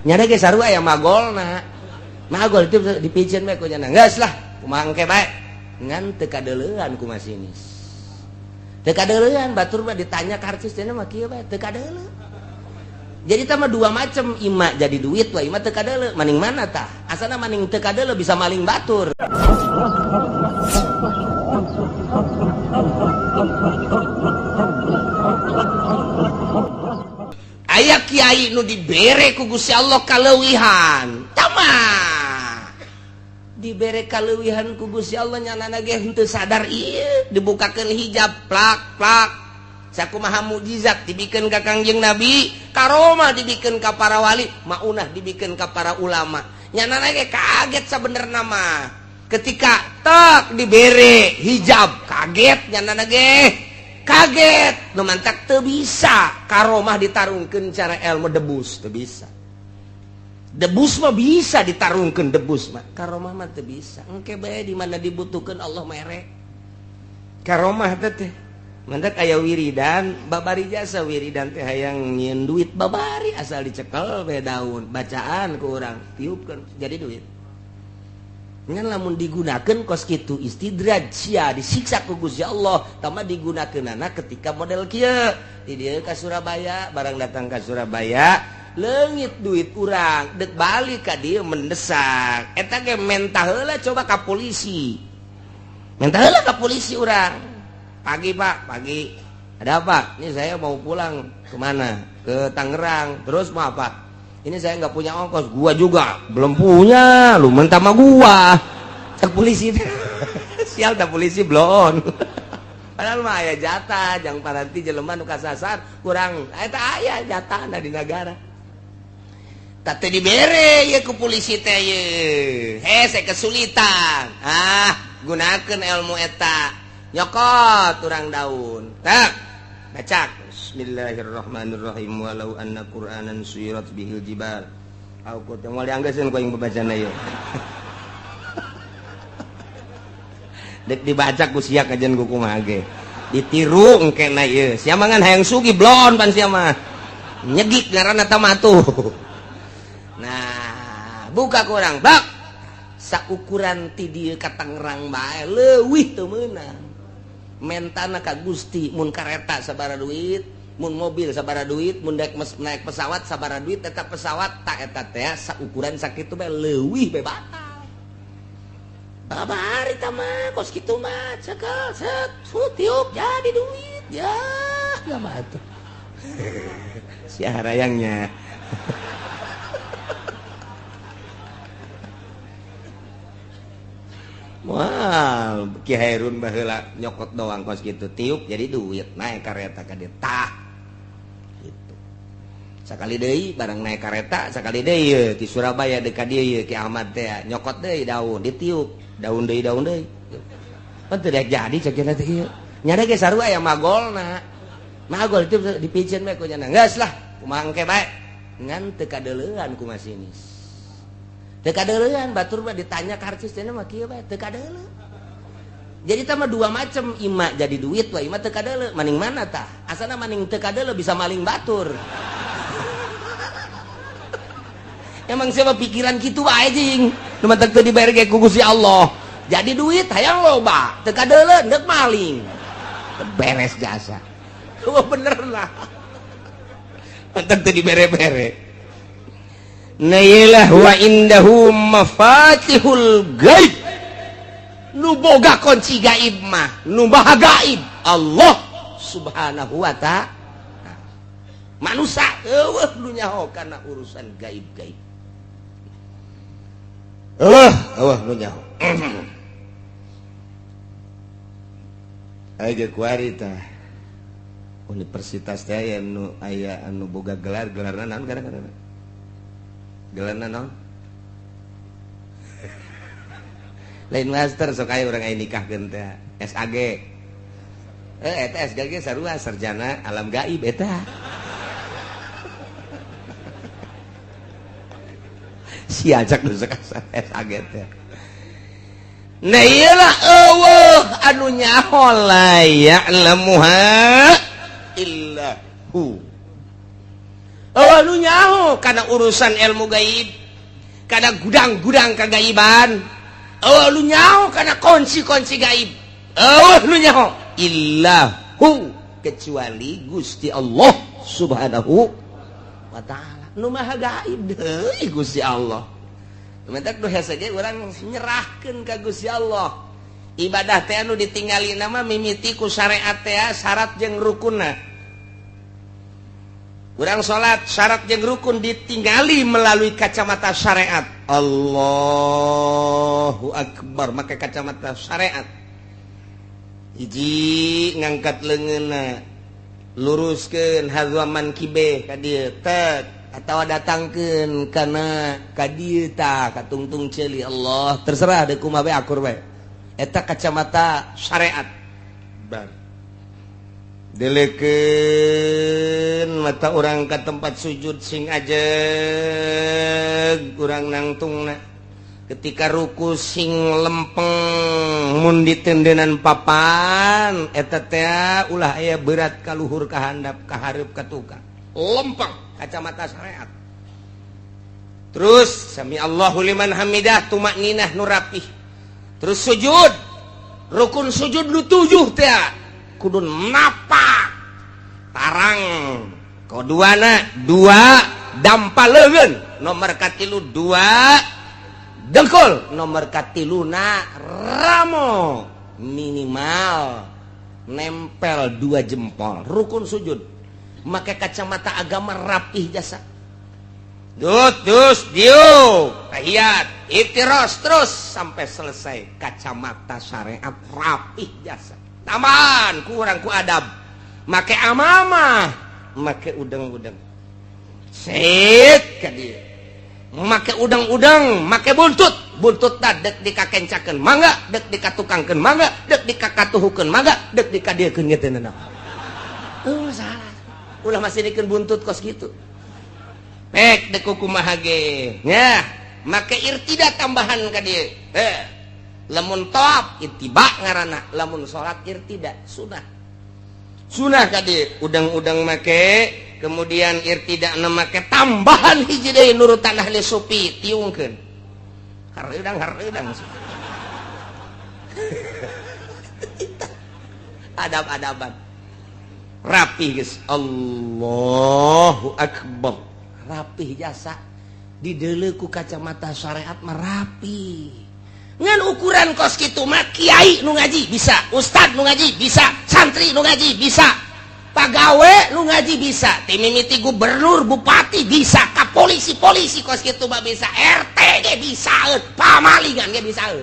nyada ge sarua aya magolna. Magol itu dipicen bae ku nya. Geus lah, kumaha engke bae. Ngan teu kadeuleuan ku masinis. Teu kadeuleuan batur mah ditanya ka artis teh mah kieu bae teu kadeuleu. Jadi tama dua macam, ima jadi duit wa ima teu kadeuleu. Maning mana tah? Asana maning teu kadeuleu bisa maling batur. Aya kiai nu dibere ku Gusti Allah kaleuwihan. Tama. Dibere kaleuwihan ku Gusti Allah nyanana ge henteu sadar ieu, dibukakeun hijab plak plak. Sakumaha mukjizat dibikeun ka Kangjeng Nabi, karomah dibikeun ka para wali, maunah dibikeun ka para ulama. Nyanana ge kaget sabenerna mah. Ketika tak dibere hijab, kaget nyanana ge. Kaget, nu mantak teu bisa karomah ditarungkeun cara ilmu debus, teu bisa. Debus mah bisa ditarungkeun debus mah, karomah mah teu bisa. Engke bae di mana dibutuhkeun Allah mere. Karomah teh mantak aya wiridan, babari jasa wiridan teh hayang nyieun duit babari asal dicekel bae daun, bacaan ku urang, tiupkeun jadi duit. Ngan lamun digunakeun kos kitu istidraj sia disiksa ku Gusti Allah tama digunakeunana ketika model kieu di dieu ka Surabaya barang datang ka Surabaya leungit duit urang deuk balik ka dieu mendesak eta ge mentah heula coba ka polisi mentah heula ka polisi urang pagi Pak pagi ada apa ini saya mau pulang kemana ke Tangerang terus mau apa ini saya nggak punya ongkos, gua juga belum punya, lu mentah sama gua. Tak polisi, sial tak polisi belum. Padahal mah aya jatah, jangan paranti jelema nu kasasar, kurang, eta aya jatah di negara. Tak dibere ya ke polisi teh ye, saya kesulitan. Gunakeun ilmu eta, nyokot urang daun, tak bacak. Bismillahirrahmanirrahim walau anna qur'anan suyirat bihil jibal au kuntu moal dianggeuskeun ku aing babacana ieu dek dibaca ku sia kajen ku kumaha ge ditiru engke na ieu sia mangan hayang sugih blon pan sia mah nyegik ngaranna tamatu nah buka ku urang bak saukuran ti dieu ka Tangerang bae leuwih teu meunang mentana ka Gusti mun kareta sabaraha duit mun mobil sabaraha duit mun naik pesawat sabaraha duit eta pesawat tak eta teh saukuran sakitu bae leuwih bae batal babari tah mah kos kitu mah cekel set tiup jadi duit ya mah atuh si harayangnya wah Ki Hairun baheula nyokot doang kos kitu tiup jadi duit naik kareta ka dieu tah gitu sakali deui barang naik kareta sakali deui ti Surabaya deuk ka dieu Ki Ahmad teh nyokot deui daun ditiup daun deui pan teu daek jadi ceukna teh ieu nyada ge sarua aya magolna magol itu dipicen bae ku nya geus lah kumaha engke bae ngan teu kadeuleuan ku masinis teu kadeuleuan batur mah ditanya ka artis teh mah kieu bae teu kadeuleu. Jadi tama dua macam, ima jadi duit wa ima teu kadeuleu. Maning mana tah? Asana maning teu kadeuleu bisa maling batur. Emang siapa pikiran kitu wae jeung. Nu mah teu dibere ge ku Gusti Allah. Jadi duit hayang loba, teu kadeuleu neuk maling. Beres jasa. Oh bener lah. Mantap teu dibere-bere. Nailah wa indahu mafatihul gaib nu boga kunci gaib mah nu maha gaib Allah subhanahu wa ta'ala manusia eueuh nu nyaho kana urusan gaib-gaib eueuh nu nyaho aya kuari tah universitas teh aya anu boga gelarna naon kadang-kadang gelarna naon? Lain master sok aya urang aya nikahkeun teh SAG. Eta SAG sarua sarjana alam gaib eta. Si ajak nu sakasa SAG teh. Nah iyalah eueuh anu nyaho la ya'lamuha illa hu. nu nyaho karena urusan ilmu gaib, karena gudang-gudang kegaiban. Lu nyaho karena kunci-kunci gaib. Lu nyaho illahu kecuali Gusti Allah Subhanahu wa ta'ala. Nu maha gaib deui Gusti Allah. Mentak nu hese ge urang nyerahkeun ka Gusti Allah. Ibadah teh anu ditinggali nama mimiti ku syariat teh syarat jeung rukunna. Urang salat syarat jeung rukun ditinggali melalui kacamata syariat. Allahu Akbar make kacamata syariat. Hiji ngangkat leungeunna, luruskeun hadwaman kibe ka dieu tek atawa datangkeun kana ka dieu tah ka tungtung ceuli. Allah terserah deuk kumaha bae akur bae. Eta kacamata syariat. Bar. Delekeun mata urang ka tempat sujud sing ajeg urang nangtungna. Ketika ruku sing lempeng mun ditendenan papan eta teh ulah aya berat ka luhur ka handap ka hareup ka tukang. Lempeng kacamata syariat. Terus sami Allahu liman hamidah tumakninah nu rapih. Terus sujud. Rukun sujud nu 7 teh kudu napak. Tarang. Koduana 2 dampaleun. Nomor katilu 2 dengkul, nomor katiluna ramo, minimal nempel 2 jempol. Rukun sujud make kacamata agama rapih jasa. Dus diu tahiyat iftiros terus sampai selesai kacamata syariat rapih jasa. Taman kurang ku adab make amamah, make udeng-udeng sit ka dieu. Make udang-udang, make buntut dah dek dikakencakeun mangga, dek dikatukangkeun mangga, dek dikakatuhukeun mangga, dek dikadiekeun kitu na. Salah. Ulah masih dikeun buntut kos gitu. Pek dek kumaha ge. Nya, make irtida tambahan ka dieu. Lamun tawaf ittiba ngaranna, lamun salat irtida sunah. Sunah ka dieu, udang-udang make. Kemudian irtidakna make tambahan hiji deui nurutan ahli sufi tiungkeun. Hareudang. Adab-adaban. Rapih geus. Allahu Akbar. Rapih jasa. Dideuleu ku kacamata syariat mah rapih. Ngan ukuran kos kitu mah kiai nu ngaji bisa, ustad nu ngaji bisa, santri nu ngaji bisa. Pagawe lu ngaji bisa, timimiti gubernur, bupati bisa, polisi kos kitu mah bisa, RT ge bisa, pamalingan ge bisa.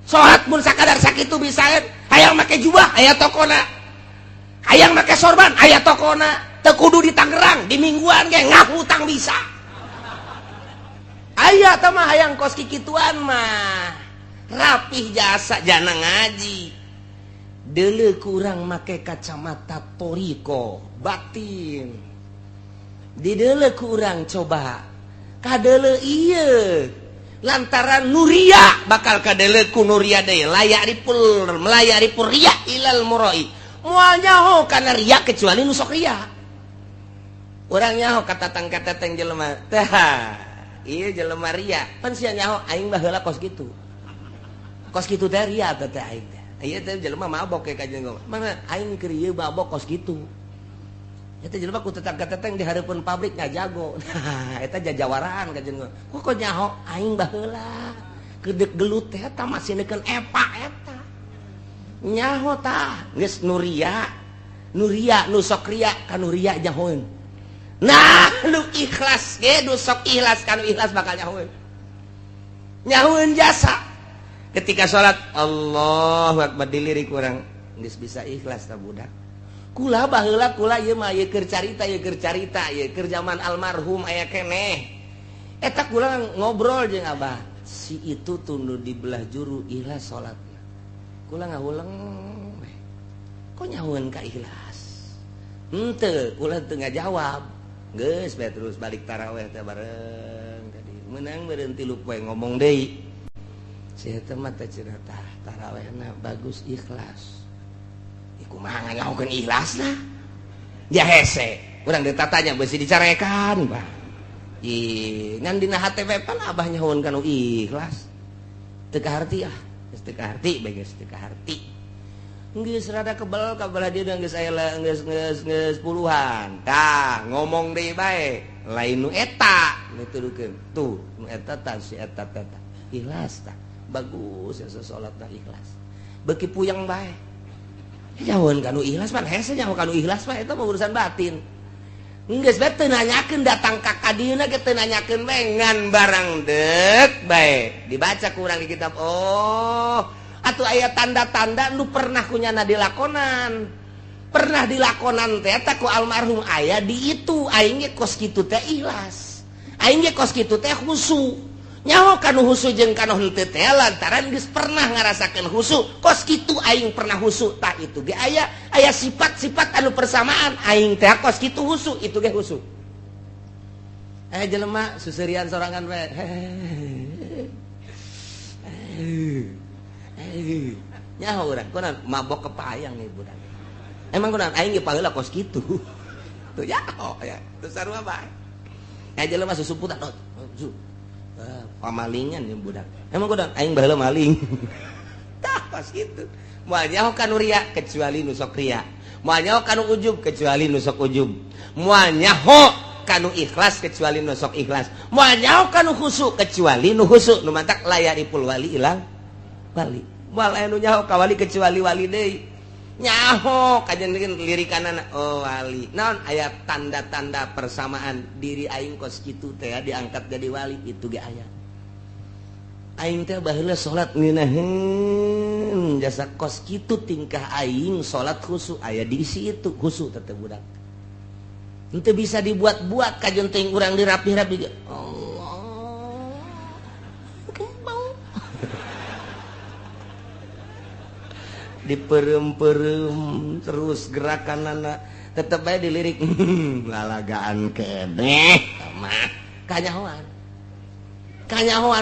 Salat mun sakadar sakitu bisa, hayang make jubah aya tokona. Hayang make sorban aya tokona. Teu kudu di Tangerang, di mingguan ge ngahutang bisa. Aya tah mah hayang kos kikituan mah. Rapih jasa jana ngaji. Deuleu kurang make kacamata toriko batin. Dideuleu kurang coba kadeuleu ieu lantaran nuria bakal kadeuleu ku nuria deui melayari pul ria ilal murai. Moal nyaho kana ria kecuali nu sok ria. Urang nyaho katatang jelema teh ieu jelema ria pan sia nyaho aing mah heula kos kitu. Kos kitu teh ria teh aing teh. Iya teh jelema mabok ke kajian ngomong. Mana aing keur ieu mabok kos kitu. Eta jelema ku tetang-tetang di hareupeun pabrik ngajago. Nah, eta jajawaraan kajian ngomong. Kok nyaho aing baheula. Kedek gelut teh eta masih neukeun epa eta. Nyaho tah geus nuria nu sok ria ka nuria nyahoeun. Nah, nu ikhlas ge nu sok ikhlas ka nu ikhlas bakal nyahoeun. Nyahoeun jasa. Ketika sholat Allahu Akbar dilirik kurang geus bisa ikhlas ta budak. Kula baheula kula ieu mah ieu keur carita ieu keur zaman almarhum aya keneh. Eta kula ngobrol jeung Abah. Si itu tundu di belah juru ikhlas salatna. Kula ngahuleng kok nyahoeun ka ikhlas. Henteu, kula teu ngajawab. Geus bae terus balik tarawih teh bareng tadi. Meunang beureun 3 poe ngomong deui. Saya teman cerita tarawehna bagus ikhlas. Iku mah nyahokeun ikhlas lah. Dia hese. urang ditatanya beusi dicarekan Pak. Ngan dina HTP pan abah nyahoon kanu ikhlas. Teu kaharti ah, geus teu kaharti bae geus teu kaharti. Geus rada kebal kabelah dia geus aya geus puluhan. Tah, ngomong deui bae. Lain nu eta, dituduhkeun. Tuh, nu eta tah si eta teh. Ikhlas tah. Bagus ya salat tah ikhlas. Beuki puyeng bae. Nyahoon kanu ikhlas pan hese nyaho kanu ikhlas mah eta mah urusan batin. Geus bae teu nanyakeun datang ka kadieuna ge teu nanyakeun bae ngan barang deuk bae. Dibaca ku urang di kitab. Oh, atuh aya tanda-tanda nu pernah kunyana dilakonan. Pernah dilakonan teh eta ku almarhum aya di itu. Aing ge kos kitu teh ikhlas. Aing ge kos kitu teh khusyuk. Nyaho kanu husu jeung kanu henteu teh lantaran geus pernah ngarasakeun husu. Kos kitu aing pernah husu tah itu ge aya sifat-sifat anu persamaan aing teh kos kitu husu itu ge husu. Jelema suserian sorangan we. Nyaho urang kunaon mabok kepayang nih budak. Emang kunaon aing ge paheula kos kitu. Tuh nyaho ya, teu sarua bae. Jelema susuputan pamalingan ya budak. Emang kudu aing baheula maling. Tah pas gitu. Moal nyaho kanu ria kecuali nu sok ria. Moal nyaho kanu ujub kecuali nu sok ujub. Moal nyaho kanu ikhlas kecuali nu sok ikhlas. Moal nyaho kanu khusyuk kecuali nu khusyuk. Nu mantak layaripul wali ilang wali. Moal anu nyaho ka wali kecuali wali deui. Nyaho kajen lirikanana oh wali. Naon aya tanda-tanda persamaan diri aing kos kitu teh diangkat jadi wali itu ge aya. Aing teh baheula salat ngeunaheun jasa kos kitu tingkah aing salat khusyuk aya di situ khusyuk teh budak. Henteu bisa dibuat-buat kajen teuing urang dirapih-rapih ge. Allah. Mau. Diperem-perem terus gerakanana tetep bae dilirik lalagaan keneh mah kanyahoan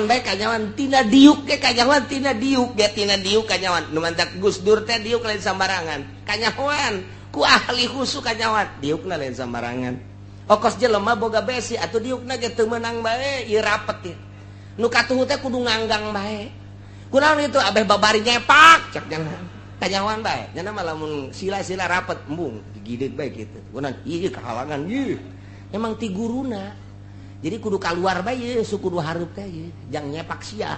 bae kanyahoan tina diuk ge kanyahoan tina diuk kanyahoan nu mantak Gus Dur teh diuk lain sambarangan kanyahoan ku ahli khusyuk kanyahoan diukna lain sambarangan okos jelema boga besi atuh diukna ge teu meunang bae ieu rapet ieu nu katuhu teh kudu nganggang bae kunaon itu abeh babari nyepak cek jangan kanyahoan bae nya mah lamun sila-sila rapet embung digideg bae kitu kunaon ieu kahalangan ieu emang ti guruna jadi kudu kaluar bae ieu suku kudu hareup teh ieu jang nyepak sia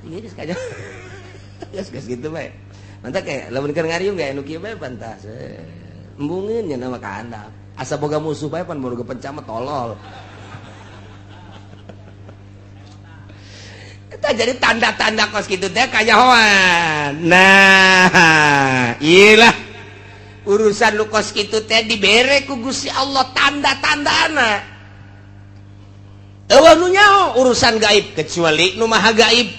ieu geus kanya geus kitu bae mantap kayak lamun keur ngariung gae anu kieu bae pantas embungeun nya mah ka handap asa boga musuh bae pan boga pencama tolol. Itu jadi tanda-tanda kos gitu teh kanyahoan. Nah, iyalah urusan lu kos gitu teh dibere ku Gusti Allah tanda-tandana. Eueuh nu nyaho urusan gaib kecuali nu maha gaib.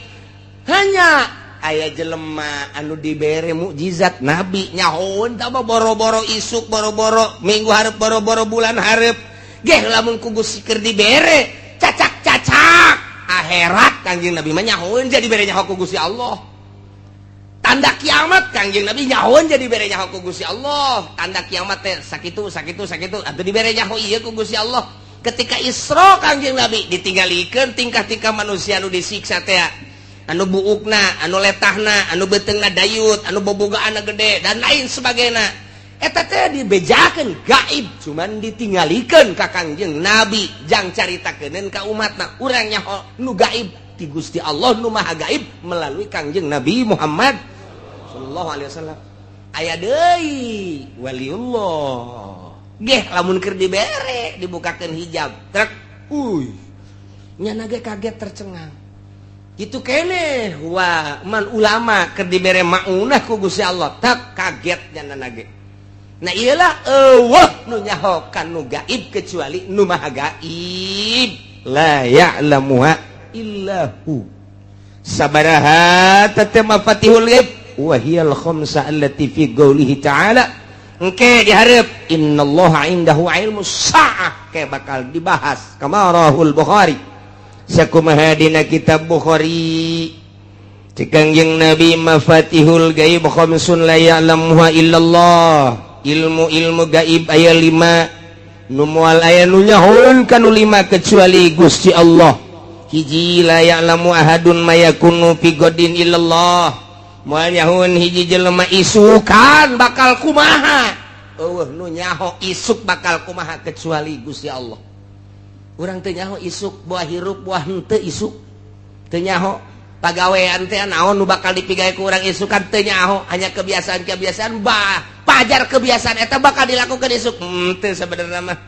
Hanya aya jelema anu dibere mukjizat nabi nyahoon tah boro-boro isuk boro-boro minggu hareup boro-boro bulan hareup. Geh lamun ku Gusti keur dibere cacak-cacak akhirat Kangjeng Nabi mah nyahoeun jadi bere nyaho ku Gusti Allah. Tanda kiamat Kangjeng Nabi nyahoeun jadi bere nyaho ku Gusti Allah. Tanda kiamat teh sakitu atuh dibere nyaho ieu ku Gusti Allah. Ketika Isra Kangjeng Nabi ditinggalikeun tingkah-tingkah manusia anu disiksa teh anu buukna, anu letahna, anu beteungna dayut, anu bobogaana gede dan lain sebagainya. Eta teh dibejakeun gaib cuman ditinggalikeun ka Kangjeng Nabi jang caritakeun ka umatna urang nyaho nu gaib ti Gusti Allah nu maha gaib melalui Kangjeng Nabi Muhammad sallallahu alaihi wasallam. Aya deui waliullah geh lamun keur dibere dibukakeun hijab trek nya ge kaget tercengang gitu keneh wah man ulama keur dibere maunah ku Gusti Allah tak kaget nya ge. Nah iyalah nu nyaho kanu gaib kecuali nu maha gaib la ya'lamuha illahu sabaraha tatama fatihul ghaib wa hiyal khamsa allati fi qoulihi ta'ala engke dihareup innallaha indahu ilmus sa'ah ke bakal dibahas kamarahul Bukhari sakumaha dina kitab Bukhari Kangjeng Nabi mafatihul ghaib khamsun la ya'lamuha illallah ilmu-ilmu gaib aya 5 nu moal aya nu nyahon kana 5 kecuali Gusti Allah. Hiji la ya'lamu ahadun mayakunu fi godin illallah. Moal nyahon hiji jelema isukan bakal kumaha. Eueuh nu nyaho isuk bakal kumaha kecuali Gusti Allah. Urang teu nyaho isuk buah hirup buah henteu isuk. Teu nyaho pagawean teh naon nu bakal dipigawe ku urang isukan teu nyaho, hanya kebiasaan-kebiasaan pajar kebiasaan eta bakal dilakukan isuk. Teu sabenerna mah.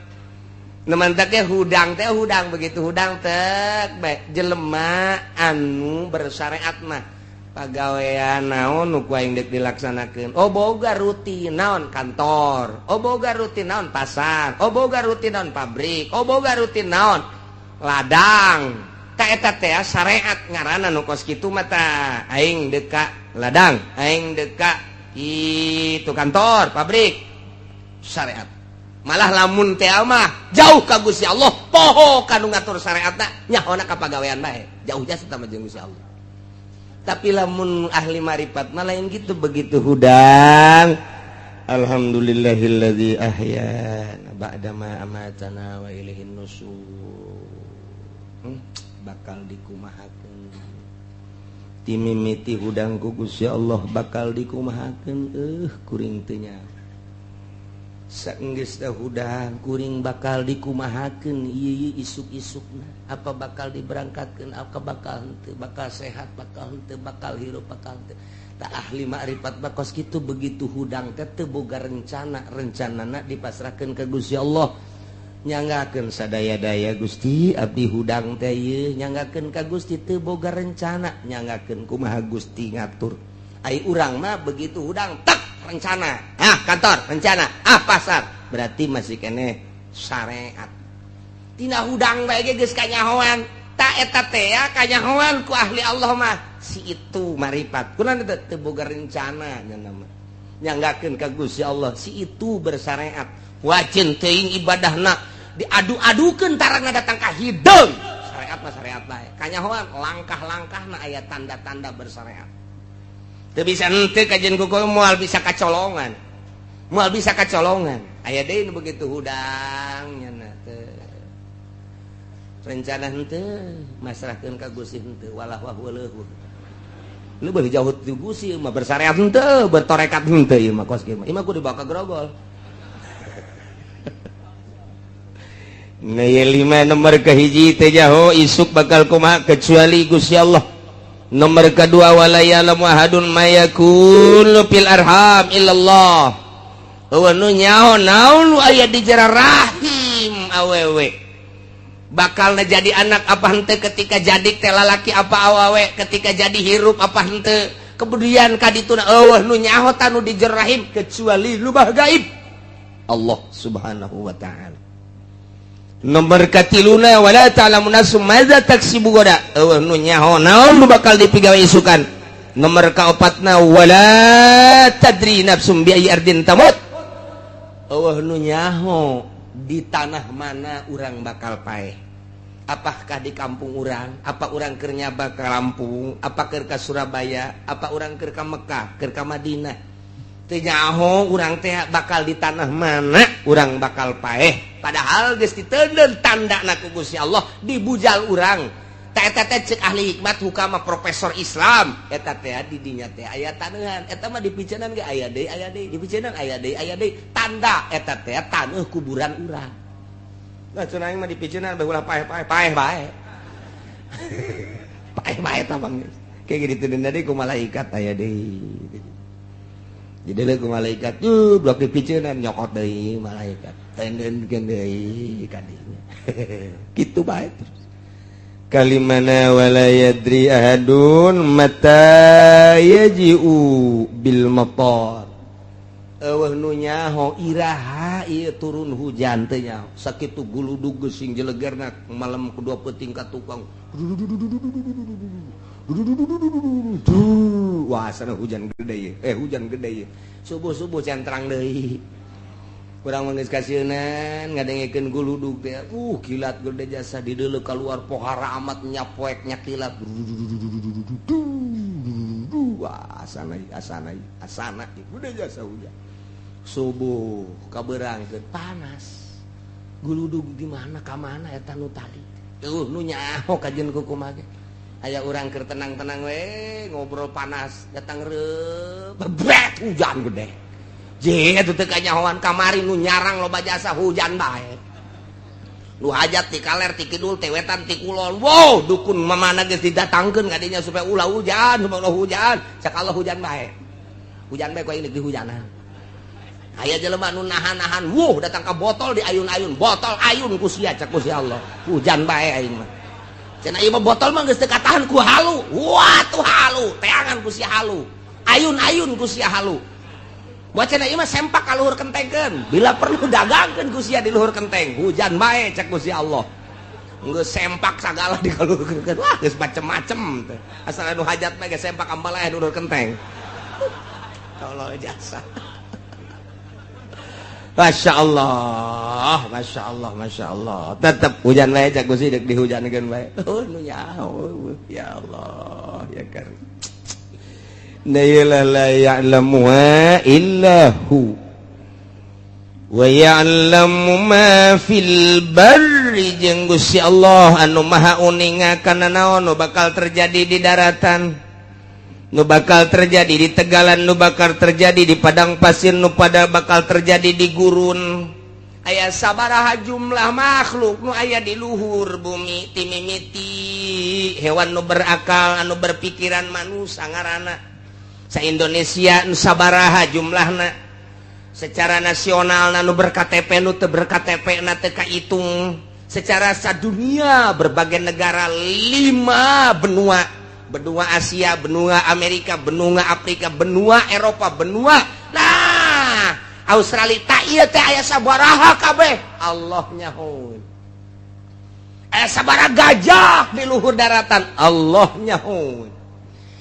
Neman teh hudang teh hudang begitu hudang teh jelema anu bersyariat mah pagawean naon nu ku aing deuk dilaksanakeun. Oh boga rutin naon kantor, oh boga rutin naon pasar, oh boga rutin naon pabrik, oh boga rutin naon ladang. Ta eta teh syariat ngaranna nu kos kitu mah tah aing deuk ka ladang, aing deuk ka itu kantor, pabrik. Syariat. Malah lamun teh mah jauh ka Gusti Allah, poho kanu ngatur syariatna nyahona ka pagawean bae. Jauh jasa sama jeung Gusti Allah. Tapi lamun ahli marifat malah yang gitu begitu hudang. Alhamdulillahilladzi ahyana ba'dama amatana wa ilaihin nusyur. Bakal dikumahakeun. Timimiti hudang ku Gusti Allah bakal dikumahakeun kuring teu nya. Saenggeus teh hudang kuring bakal dikumahakeun ieu isuk-isukna. Apa bakal diberangkatkeun, apa bakal henteu, bakal sehat, bakal henteu, bakal hirup, bakal henteu. Tak ahli makrifat bakos kitu begitu hudang teh teu boga rencana, rencanana dipasrahkeun ka Gusti Allah. Nyanggakeun sadaya-daya Gusti abdi hudang teh ieu, nyanggakeun ka Gusti teu boga rencana, nyanggakeun kumaha Gusti ngatur. Ai urang mah begitu hudang tek rencana, kantor rencana, pasar, berarti masih kene syariat. Tina hudang bae ge geus kanyahoan, ta eta teh kanyahoan ku ahli Allah mah si itu marifat. Kunaon teu boga rencana nya mah. Nyanggakeun ka Gusti Allah si itu bersyariat. Wajin teuing ibadahna diadu-adukeun tarangna datang ka hideung. Syariat mah syariat bae. Kanyahoan langkah-langkahna aya tanda-tanda bersyariat. Teu bisa henteu kajian kuku moal bisa kacolongan. Moal bisa kacolongan. Aya deui nu begitu hudang nya teh. Rencana henteu masrahkeun ka Gusti henteu walah wahuleuh. Lu beuh jauh ti Gusti mah bersyariat henteu, bertorekat henteu ieu mah kos kieu mah. Ieu mah kudu dibawa ka grogol. Nah, 5 nomor kahiji teh jaho isuk bakal kumaha kecuali Gusti Allah. Nomor kedua wala ya'lamu ahadun mayakunu fil arham illallah. Eueuh nu nyaho naon nu aya di jero rahim awewe. Bakalna jadi anak apa henteu ketika jadi teh lalaki apa awewe, ketika jadi hirup apa henteu. Kemudian kadituna eueuh nu nyaho tanu di jero rahim kecuali nu gaib. Allah Subhanahu wa taala. Nomor katiluna wala ta'lamu nafsum madza taksibu goda. Eueuh nu nyaho naon nu bakal dipigawe isukan. Nomor kaopatna wala tadri nafsum bi ayyi ardin tamut. Eueuh nu nyaho di tanah mana urang bakal paeh. Apakah di kampung urang, apa urang keur nyaba ka Lampung, apa keur ka Surabaya, apa urang keur ka Mekah, keur ka Madinah. Teu nyaho urang teh bakal di tanah mana urang bakal paeh. Padahal geus diteuleun tandana ku Gusti Allah di bujal urang. Ta eta teh ceuk ahli hikmat hukama profesor Islam. Eta teh di dinya teh aya taneuhan. Eta mah dipiceunan ge aya deui, dipiceunan aya deui. Tanda eta teh taneuh kuburan urang. Nah cenah mah dipiceunan bae ulah paeh bae. Paeh bae tah bang. Kayak gitu deui ku malaikat aya deui. Jadi ku malaikat blok dipiceunan nyokot deui malaikat. Tendeunkeun deui ka dinya. Kitu bae terus. Kalimana wala yadri ahadun mata yaji'u bil matar. Eueuh nu nyaho iraha ieu turun hujan teh nyaho. Sakitu guludug geusing jelegerna malam kedua peuting ka tukang. Wah sana hujan gede ye. Hujan gede ye. Subuh-subuh centrang deui. Kurang manggeus kasieunnan ngadengkeun guludug teh. Kilat gede jasa di deuleu keluar pohara amat nyapoek nyakilat. Wah asana gede jasa hujan. subuh kaberangkeun panas guludug di mana ka mana eta nu tadi nu nyaho kajen kumaha ge aya urang keur tenang-tenang we ngobrol panas datang bebret hujan gede je atuh teu kanyahoan kamari nu nyarang loba jasa hujan bae nu hajat ti kaler ti kidul ti wetan ti kulon wow dukun mamana geus didatangkeun ka dinya supaya ulah hujan sakala hujan bae ku aing di hujanan aya jelema nu nahan-nahan datang ka botol di ayun-ayun botol ayun ku sia cak ku si Allah hujan bae aing mah cenah ieu mah botol mah geus teu katahan ku halu wah tuh halu teangan ku si halu ayun-ayun ku sia halu buat cenah ieu mah sempak ka luhur kentengkeun bila perlu dagangkeun ku sia di luhur kenteng hujan bae cak ku si Allah geus sempak sagala di kaluhurkeun wah geus macem-macem asal anu hajat mah geus sempak ambaleh di luhur kenteng tolol jasa Masya Allah, Masya Allah, Masya Allah. Tetap hujan bae cak gusi dek dihujankeun bae. Oh nu nyaho, ya Allah, ya karim. La ya'lamu illa hu. Wa ya'lamu ma fil barri jeung Gusti Allah anu maha uningakan naon nu bakal terjadi di daratan. Nu bakal terjadi di tegalan, nu bakal terjadi di padang pasir, nu pada bakal terjadi di gurun. Aya sabaraha jumlah makhluk nu aya di luhur bumi ti mimiti hewan nu berakal anu berpikiran manusia ngaranna sa Indonesia nu sabaraha jumlahna secara nasional nu berKTP nu teu berKTP na teu kahitung secara sadunia berbagai negara 5 benua Asia, benua Amerika, benua Afrika, benua Eropa, benua Australia. Tak ieu teh aya sabaraha kabeh Allah nyahoun. Aya sabaraha gajah di luhur daratan Allah nyahoun.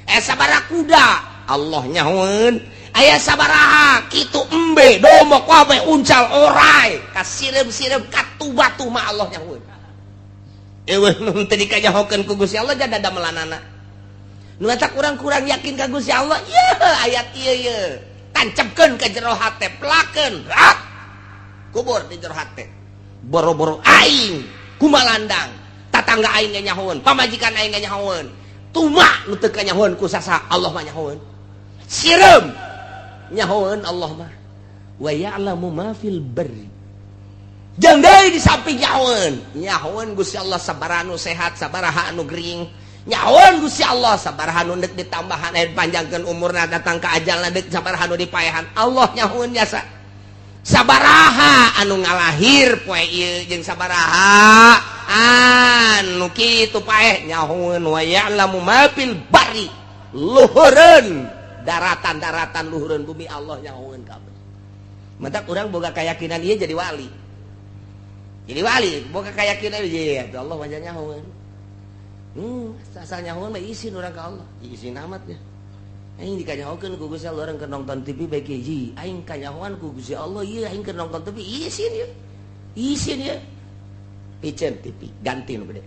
Aya sabaraha kuda Allah nyahoun. Aya sabaraha kitu embe, domba, kabeh uncal orai, ka sirem-sirem ka batu mah Allah nyahoun. Eueuh nu teu dikanyahokeun ku Gusti Allah jadi damelanana. Nu eta kurang-kurang yakin ka Gusti Allah ieu ayat ieu tancepkeun ka jero hate plakeun rak kubur di jero hate boro-boro aing kumalandang tatangga aing ge nyahoeun pamajikan aing ge nyahoeun tumak nu teu kanyahoeun ku sasa Allah mah nyahoeun sirem nyahoeun Allah mah wa ya'lamu ma fil barri jeung deui di samping nyahoeun Gusti Allah sabaraha anu sehat sabaraha anu gering nyahoeun Gusti Allah sabaraha nu deuk ditambahan panjangkeun umurna datang ka ajalna deuk sabaraha nu dipaehan Allah nyahoeun jasa sabaraha anu ngalahir poe ieu jeung sabaraha anu kitu paeh nyahoeun wa ya'lamu ma fil barri luhureun daratan-daratan luhureun bumi Allah nyahoeun kabeh mantap urang boga kayakinan ieu jadi wali boga kayakinan ieu Allah mah nyahoeun asal nyahoeun mah isin urang ka Allah isin amat ya aing dikanyahokeun ku Gusti Allah urang keur nonton TV bae hiji aing kanyahoan ku Gusti Allah ieu aing keur nonton TV isin ya picen TV ganti nu gede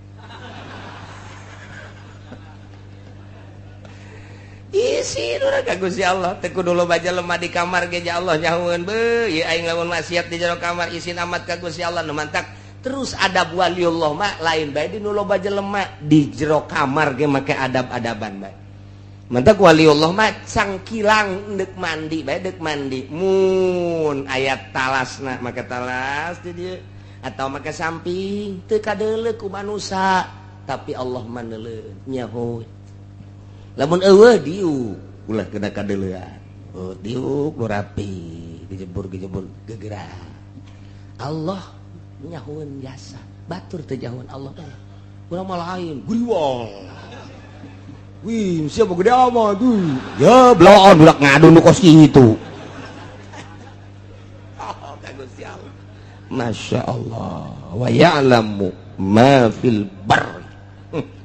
isin urang ka Gusti Allah teu kudu loba lemah di kamar ge Allah nyahoeun beuh ieu aing lamun maksiat di jero kamar isin amat ka Gusti Allah nu mantak. Terus adab waliullah mah lain bae di nu loba jelema di jero kamar ge make adab-adaban bae. Mantap waliullah mah sangkilang deuk mandi bae deuk mandi. Mun aya talasna make talas di dieu atau make samping teu kadeuleu ku manusia tapi Allah mah neuleuh nyahoeun. Lamun eueuh diuk ulah kena kadeuleuan. Oh diuk nu rapi dijebur gegera. Allah nyahoeun biasa batur teh nyahoeun Allah teh urang mah lain guriwal wih siapa gede amat tuh ya belaon budak ngadu nu kos kitu Gusti Allah Masya Allah wa ya'lamu ma fil barri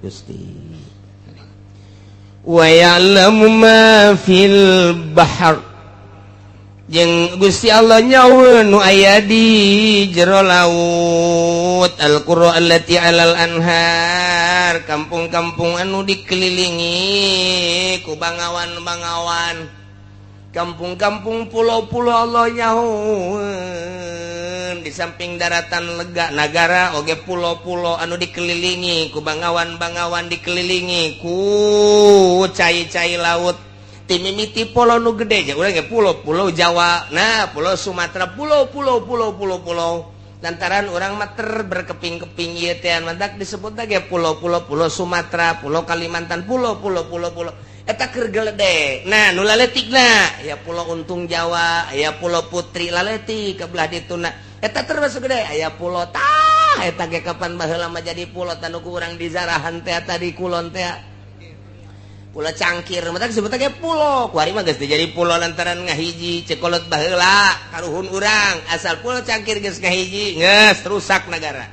Gusti wa ya'lamu ma fil bahr jeung Gusti Allah nyahoeun nu aya di jero laut al-qura allati 'alal anhar kampung-kampung anu dikelilingi ku bangawan-bangawan kampung-kampung pulau-pulau Allah nyahoun di samping daratan lega nagara oge pulau-pulau anu dikelilingi ku bangawan-bangawan dikelilingi ku cai-cai laut timimiti pulau nu gede urang ge pulau-pulau Jawa nah pulau Sumatera pulau lantaran orang mater berkeping-keping ieu teh mantak disebut ge pulau Sumatera, pulau Kalimantan, pulau eta keur geledek. Nah, nu laletikna aya pulau Untung Jawa, aya pulau Putri laletik kabelah dituna. Eta termasuk gede aya pulau tah eta ge kapan baheula mah jadi pulau tanu ku urang di zarahan teh tadi kulon teh. Pulau Cangkir matak disebut ge pulau. Kuari mah geus jadi pulau lantaran ngahiji cekolot baheula karuhun urang. Asal pulau Cangkir geus ngahiji geus rusak negara.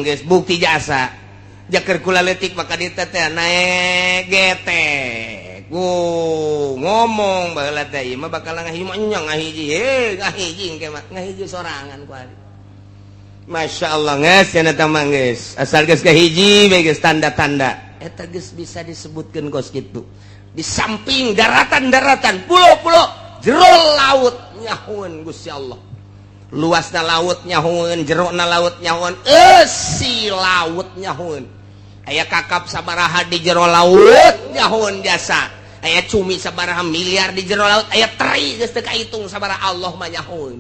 Geus bukti jasa. Jaker kula leutik maka ditu teh naek getek. Ngomong baheula teh ieu mah bakal ngahiji mah nya ngahiji. Ngahiji engke mah ngahiji sorangan kuari. Masya Allah geus cenah teh mah geus. Asal geus ngahiji bae geus tanda-tanda. Eta geus bisa disebutkeun kos kitu. Di samping daratan-daratan, pulau-pulau, jero laut nyahoun Gusti Allah. Luasna laut nyahoun, jerona laut nyahoun, eusi laut nyahoun. Aya kakap sabaraha di jero laut nyahoun jasa. Aya cumi sabaraha miliar di jero laut, aya teri geus teu kahitung sabaraha Allah mah nyahoun.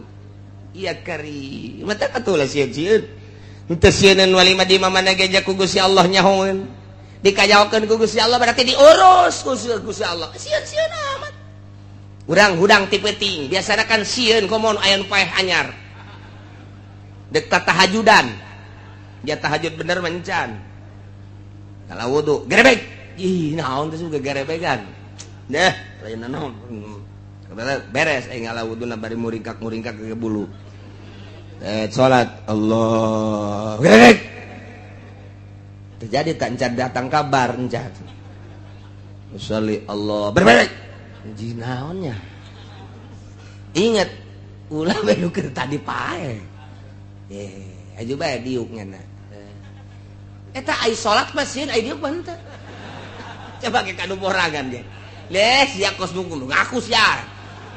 Iya kari. Mata katulah sieun-sieun. Henteu sieun wali mah di mamana geja ku Gusti Allah nyahoun. Dikajawakeun ku Gusti Allah berarti diurus ku Gusti Allah. Sieun-sieun amat. Urang hudang ti peuting, biasana kan sieun komo aya nu paeh anyar. Dek tahajudan. Dia tahajud bener mencan. Kalau wudu, gerebek. Ih, naon teh suga gerebegan. Deh, lain naon. Beres ngala wuduna bari muringkak-muringkak ke bulu. Salat Allah. Gerebek. Terjadi tak encan datang kabar encan. Usolli Allah berbalik. Jinaonnya. Ingat ulah bae nu keur tadi pae. Aju bae diuknya na. Eta ai salat mah sieun ai diuk mah henteu. Coba ke kanu borangan ge. Les sia kos bungkul ngaku sia.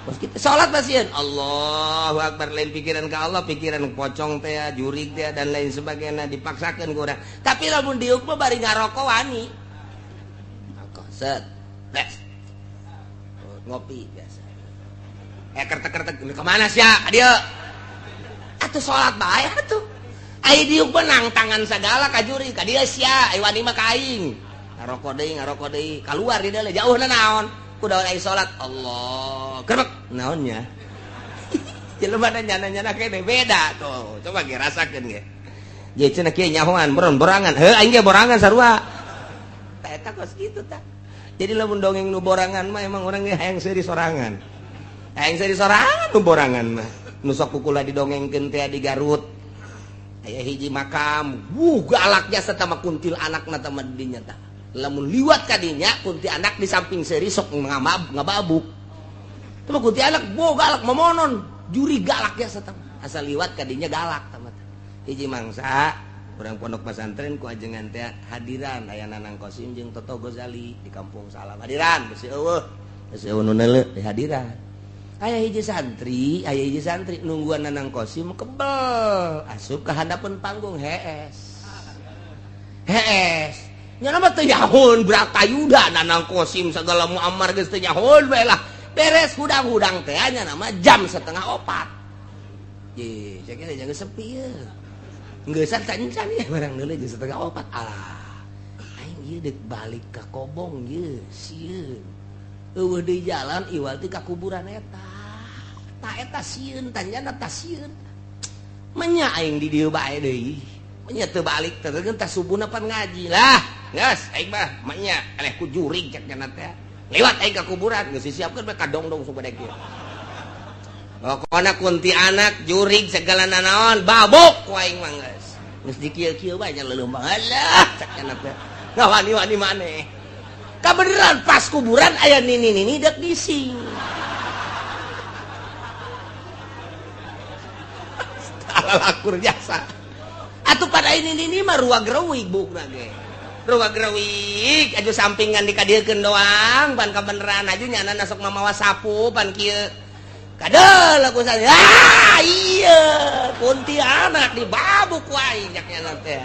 Kos kita salat mah sieun. Allahu Akbar lain pikiran ka Allah, pikiran pocong teh, jurig teh dan lain sebagainya dipaksakeun ku urang. Tapi lamun diuk mah bari ngaroko wani. Rokok set. Les. Ngopi biasa. Kertek-kertek ke mana sia? Adieu. Atuh salat bae atuh. Ai diuk benang tangan sagala ka juri ka dieu sia, ai wani mah ka aing. Ngaroko deui, kaluar di dalam jauhna naon? Kudaon ai salat Allah. Gerbek naonnya? Jelema nyana-nyana kene beda tuh. Coba ge rasakeun ge. Ye cenah kieu nyahoan borangan. Heuh aing ge borangan sarua. Tah eta kos kitu tah. Jadi lamun dongeng nu borangan mah emang urang ge hayang seuri sorangan. Hayang seuri sorangan nu borangan mah. Nu sok kukula didongengkeun teh di Garut. Aya hiji makam, galaknya satama kuntil anakna teh dinya tah. Lamun liwat ka dinya kunti anak di samping seuri sok ngababuk. Teu mah kunti anak galak momonon, juri galak ya satama. Asal liwat ka dinya galak tah. Hiji mangsa urang pondok pesantren ku ajengan teh hadiran aya Nanang Kosim jeung Toto Gozali di Kampung Salam hadiran besi eueuh nu neuleuh di hadiran. Aya hiji santri nungguan Nanang Kosim kebel asup ka handapeun panggung hees. Nya mah teu nyahoun Brakayuda Nanang Kosim sagala muammar geus teu nyahoun bae lah. Beres hudang-hudang teh nya nama jam 3:04. Ye, cek geus sepi ye. Geus cancan ya barang deuleu jeung 3:04. Aing ieu deuk balik ka Kobong ye, sieun. Eueuh deui jalan iwal teh ka kuburan eta. Tah eta sieun tanjana tah sieun. Menya aing di dieu bae deui. Menya teu balik teh tah subuhna pan ngaji. Lah, geus aing mah menya eleh ku jurig cek cenah teh. Lewat aing ka kuburan geus disiapkeun bae kadongdong supaya kieu. Pokona kunti anak jurig segala nanaon babok ku aing mah geus. Geus dikieu-kieu bae nya leuleum alah cek cenah teh. Ngawani-wani maneh. Kabeneran pas kuburan aya nini-nini dek dising. Alalakur jasa. Atuh pada ini mah ruag reuwig bukna ge. ruwag-ruwig aju sampingan dikadiekeun doang pan kabeneran aju nyana sok mamawa sapu pan kieu kadal aku saya iya kuntilanak di babuk wae nya nyana teh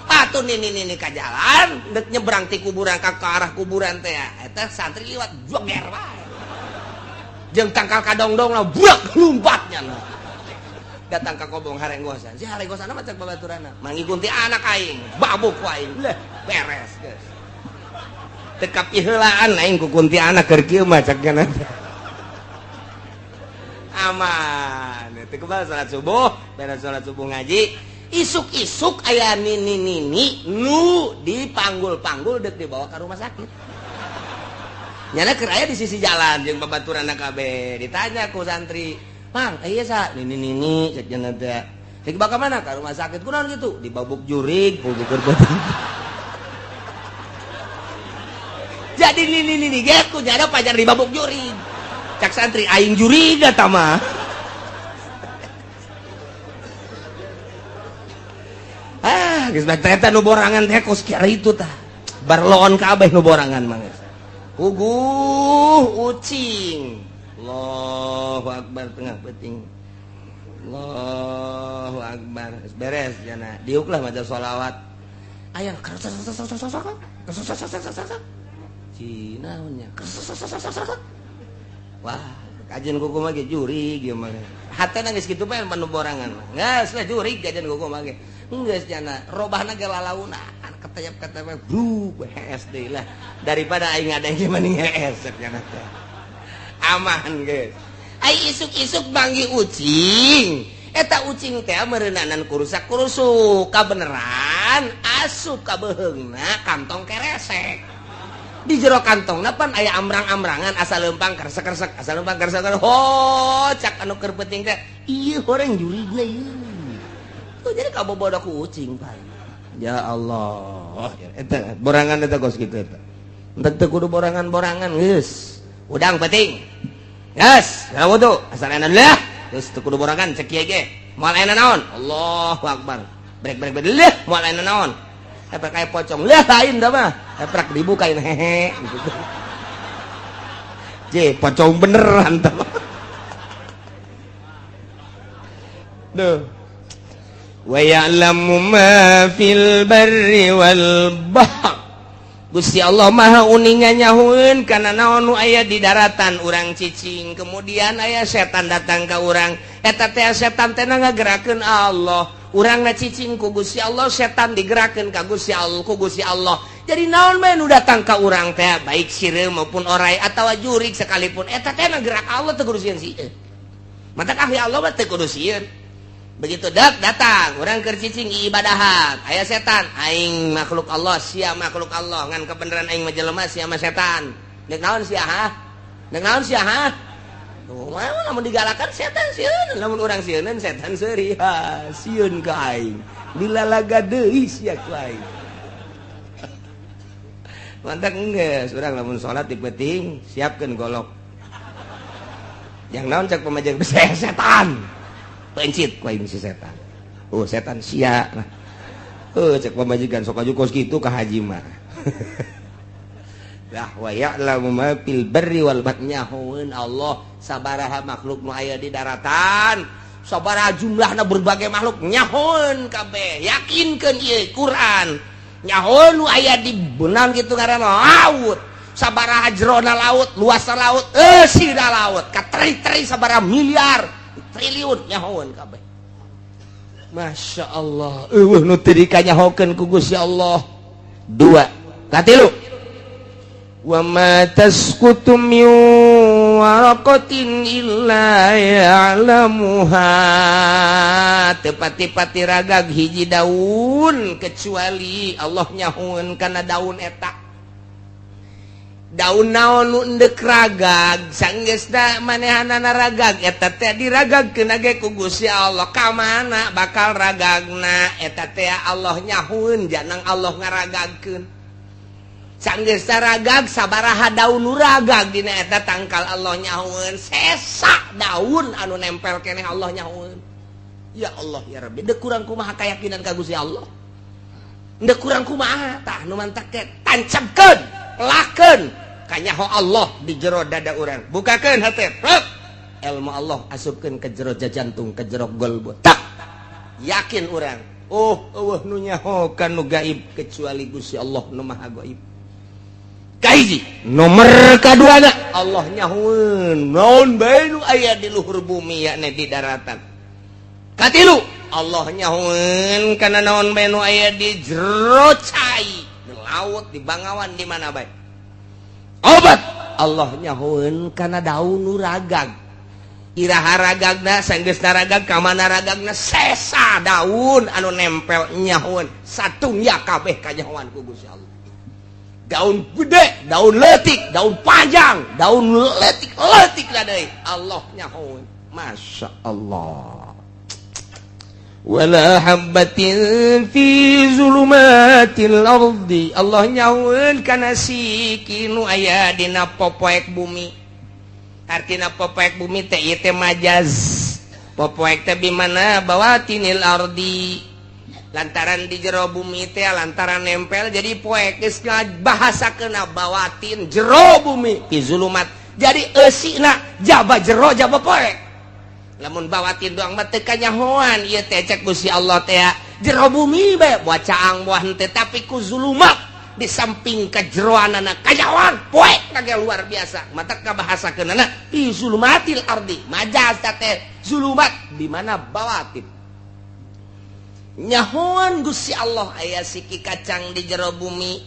atuh nini ka jalan dek nyebrang ti kuburan ka arah kuburan teh eta santri liwat joger wae jeung tangkal kadongdong lah buak lumpatnya nah. Datang ke kobong harenggosan si harenggosan mah cek babaturana mangi kunti anak aing babuk wae leh beres geus teu kapiheulaan aing ku kunti anak keur kieu mah cek kana aman teu kebal salat subuh beres salat subuh ngaji isuk-isuk aya nini nu dipanggul-panggul dek dibawa ke rumah sakit nyana keur aya di sisi jalan jeung babaturana kabeh ditanya ku santri Mang, iya sa, nini, sejen ada. Lagi bakal mana? Ke rumah sakit, kunaon gitu. Di babuk jurig, babuk berbeting. Jadi nini, geku nyada pajar di babuk jurig. Cak santri, aing jurig gata mah. Geus ternyata nu borangan teh kos kira itu tah. Barloon kabeh nu borangan mah. Ucing. Allahu Akbar tengah peting Allahu Akbar beres jana diuk lah maca sholawat aya cina nya wah kajian kuku mah ge jurig ieu mah hatena geus kitu bae manu borangan mah geus lah jurig kajian kuku mah ge geus jana robahna ge lalauna ketayap-ketayap bruk SD lah daripada aing ada yang mending hees jana teh aman guys ai isuk-isuk banggi ucing eta ucing teh meureunanan kurusak-kurusuk kabeneran asup ka beheungna kantong keresek di jero kantongna pan aya amrang-amrangan asa leumpang keresek-keresek asa leumpang keresek ho cak anu keur penting teh ieu horeng jurigna ieu tuh jadi kabobodo ku ucing pan ya Allah eta borangan eta kos kitu eta teu kudu borangan-borangan geus udang penting yes kalau wudu asal enak lah terus kudu borangan cek kieu ge moal enak naon Allahu Akbar brek lah moal enak naon eta kayak pocong lah lain dah mah eprak dibukain hehe gitu je pocong beneran tah duh wa ya'lamu ma fil barri wal bahr Gusti Allah maha uninga nyahueun kana naon nu aya di daratan urang cicing kemudian aya setan datang ka urang eta teh setan teh ngagerakeun Allah urangna cicing ku Gusti Allah setan digerakeun ka Gusti Allah ku Gusti Allah jadi naon bae nu datang ka urang teh baik sireum maupun orai atawa jurig sekalipun eta teh gerak Allah teh kudu sieun sieun mata ahli Allah mah teh kudu sieun begitu datang orang keur cicing ibadahan aya setan aing makhluk Allah sia makhluk Allah ngan kebenaran aing mah jelema sia mah setan deuk naon sia ha deuk naon sia ha tuh mah lamun digalakan setan sieun lamun urang sieun setan seuri ha sieun ka aing dilalaga deui sia ku aing mantap geus urang lamun salat dipenting siapkeun golok yang naon cek pamajeng setan pencit ku aing si setan setan sia lah cek pamajikan sok aju kos kitu ka haji mah lah wa ya'lamu ma fil barri wal bahri nyahoeun Allah sabaraha makhluk nu aya di daratan sabaraha jumlahna berbagai makhluk nyahoeun kabeh yakinkeun ieu Quran nyahoeun nu aya di beunang kitu ngaranna laut sabaraha jerona laut luasna laut sida laut kateri-teri sabaraha miliar triliun nyahoeun kabeh Masya Allah nu teu dikanyahokeun ku Gusti Allah 2 katilu wa ma tasqutu min waraqatin illa ya'lamuha teu pati-pati ragag hiji daun kecuali Allah nyahoeun kana daun eta daun naon nu endek ragag sanggeusna manehanana ragag eta teh diragagkeun ge ku Gusti Allah ka mana bakal ragagna eta teh Allah nyahueun janang Allah ngaragagkeun sanggeusna ragag sabaraha daun nu ragag dina eta tangkal Allah nyahueun sesa daun anu nempel keneh Allah nyahueun ya Allah ya Rabbi deuk kurang kumaha kayakinan ka Gusti Allah ndek kurang kumaha tah nu mantak teh tancapkeun pelakeun kanyaho Allah di jero dada urang bukakeun hate ilmu Allah asupkeun ke jero jantung ke jero golbot tak yakin urang eueuh nu nyahokan nu gaib kecuali Gusti Allah nu maha gaib kahiji nomor kaduana Allah nyahoeun naon bae nu aya di luhur bumi yakni di daratan katilu Allah nyahoeun kana naon bae nu aya di jero cai di laut di bangawan di mana bae obat Allah nyahoeun kana daun nu ragag iraha ragagna sanggeusna ragag ka mana ragagna sesa daun anu nempel nyahoeun satunya kabeh kanyahoan ku Gusti Allah daun gede daun leutik daun panjang daun leutik lah deui Allah nyahoeun masya Allah wala habbatin fi zulumatil ardi Allah nyahoeun kana siki nu aya dina popoek bumi artina popoek bumi teh ieu teh majaz popoek teh bimana bawatinil ardi lantaran di jero bumi teh lantaran nempel jadi poek geus bahasakeun bawatin jero bumi fi zulumat jadi eusina jaba jero jaba poek lamun bawatin doang mah teu kanyahoan ieu teh cek Gusti Allah teh jero bumi bae buah caang buah henteu tapi ku zulumat di samping kejeroanana kanyahoan poek kage luar biasa mata kabahasakeunana fi zulumatil ardi majaz teh zulumat di mana bawatin nyahoan Gusti Allah aya siki kacang di jero bumi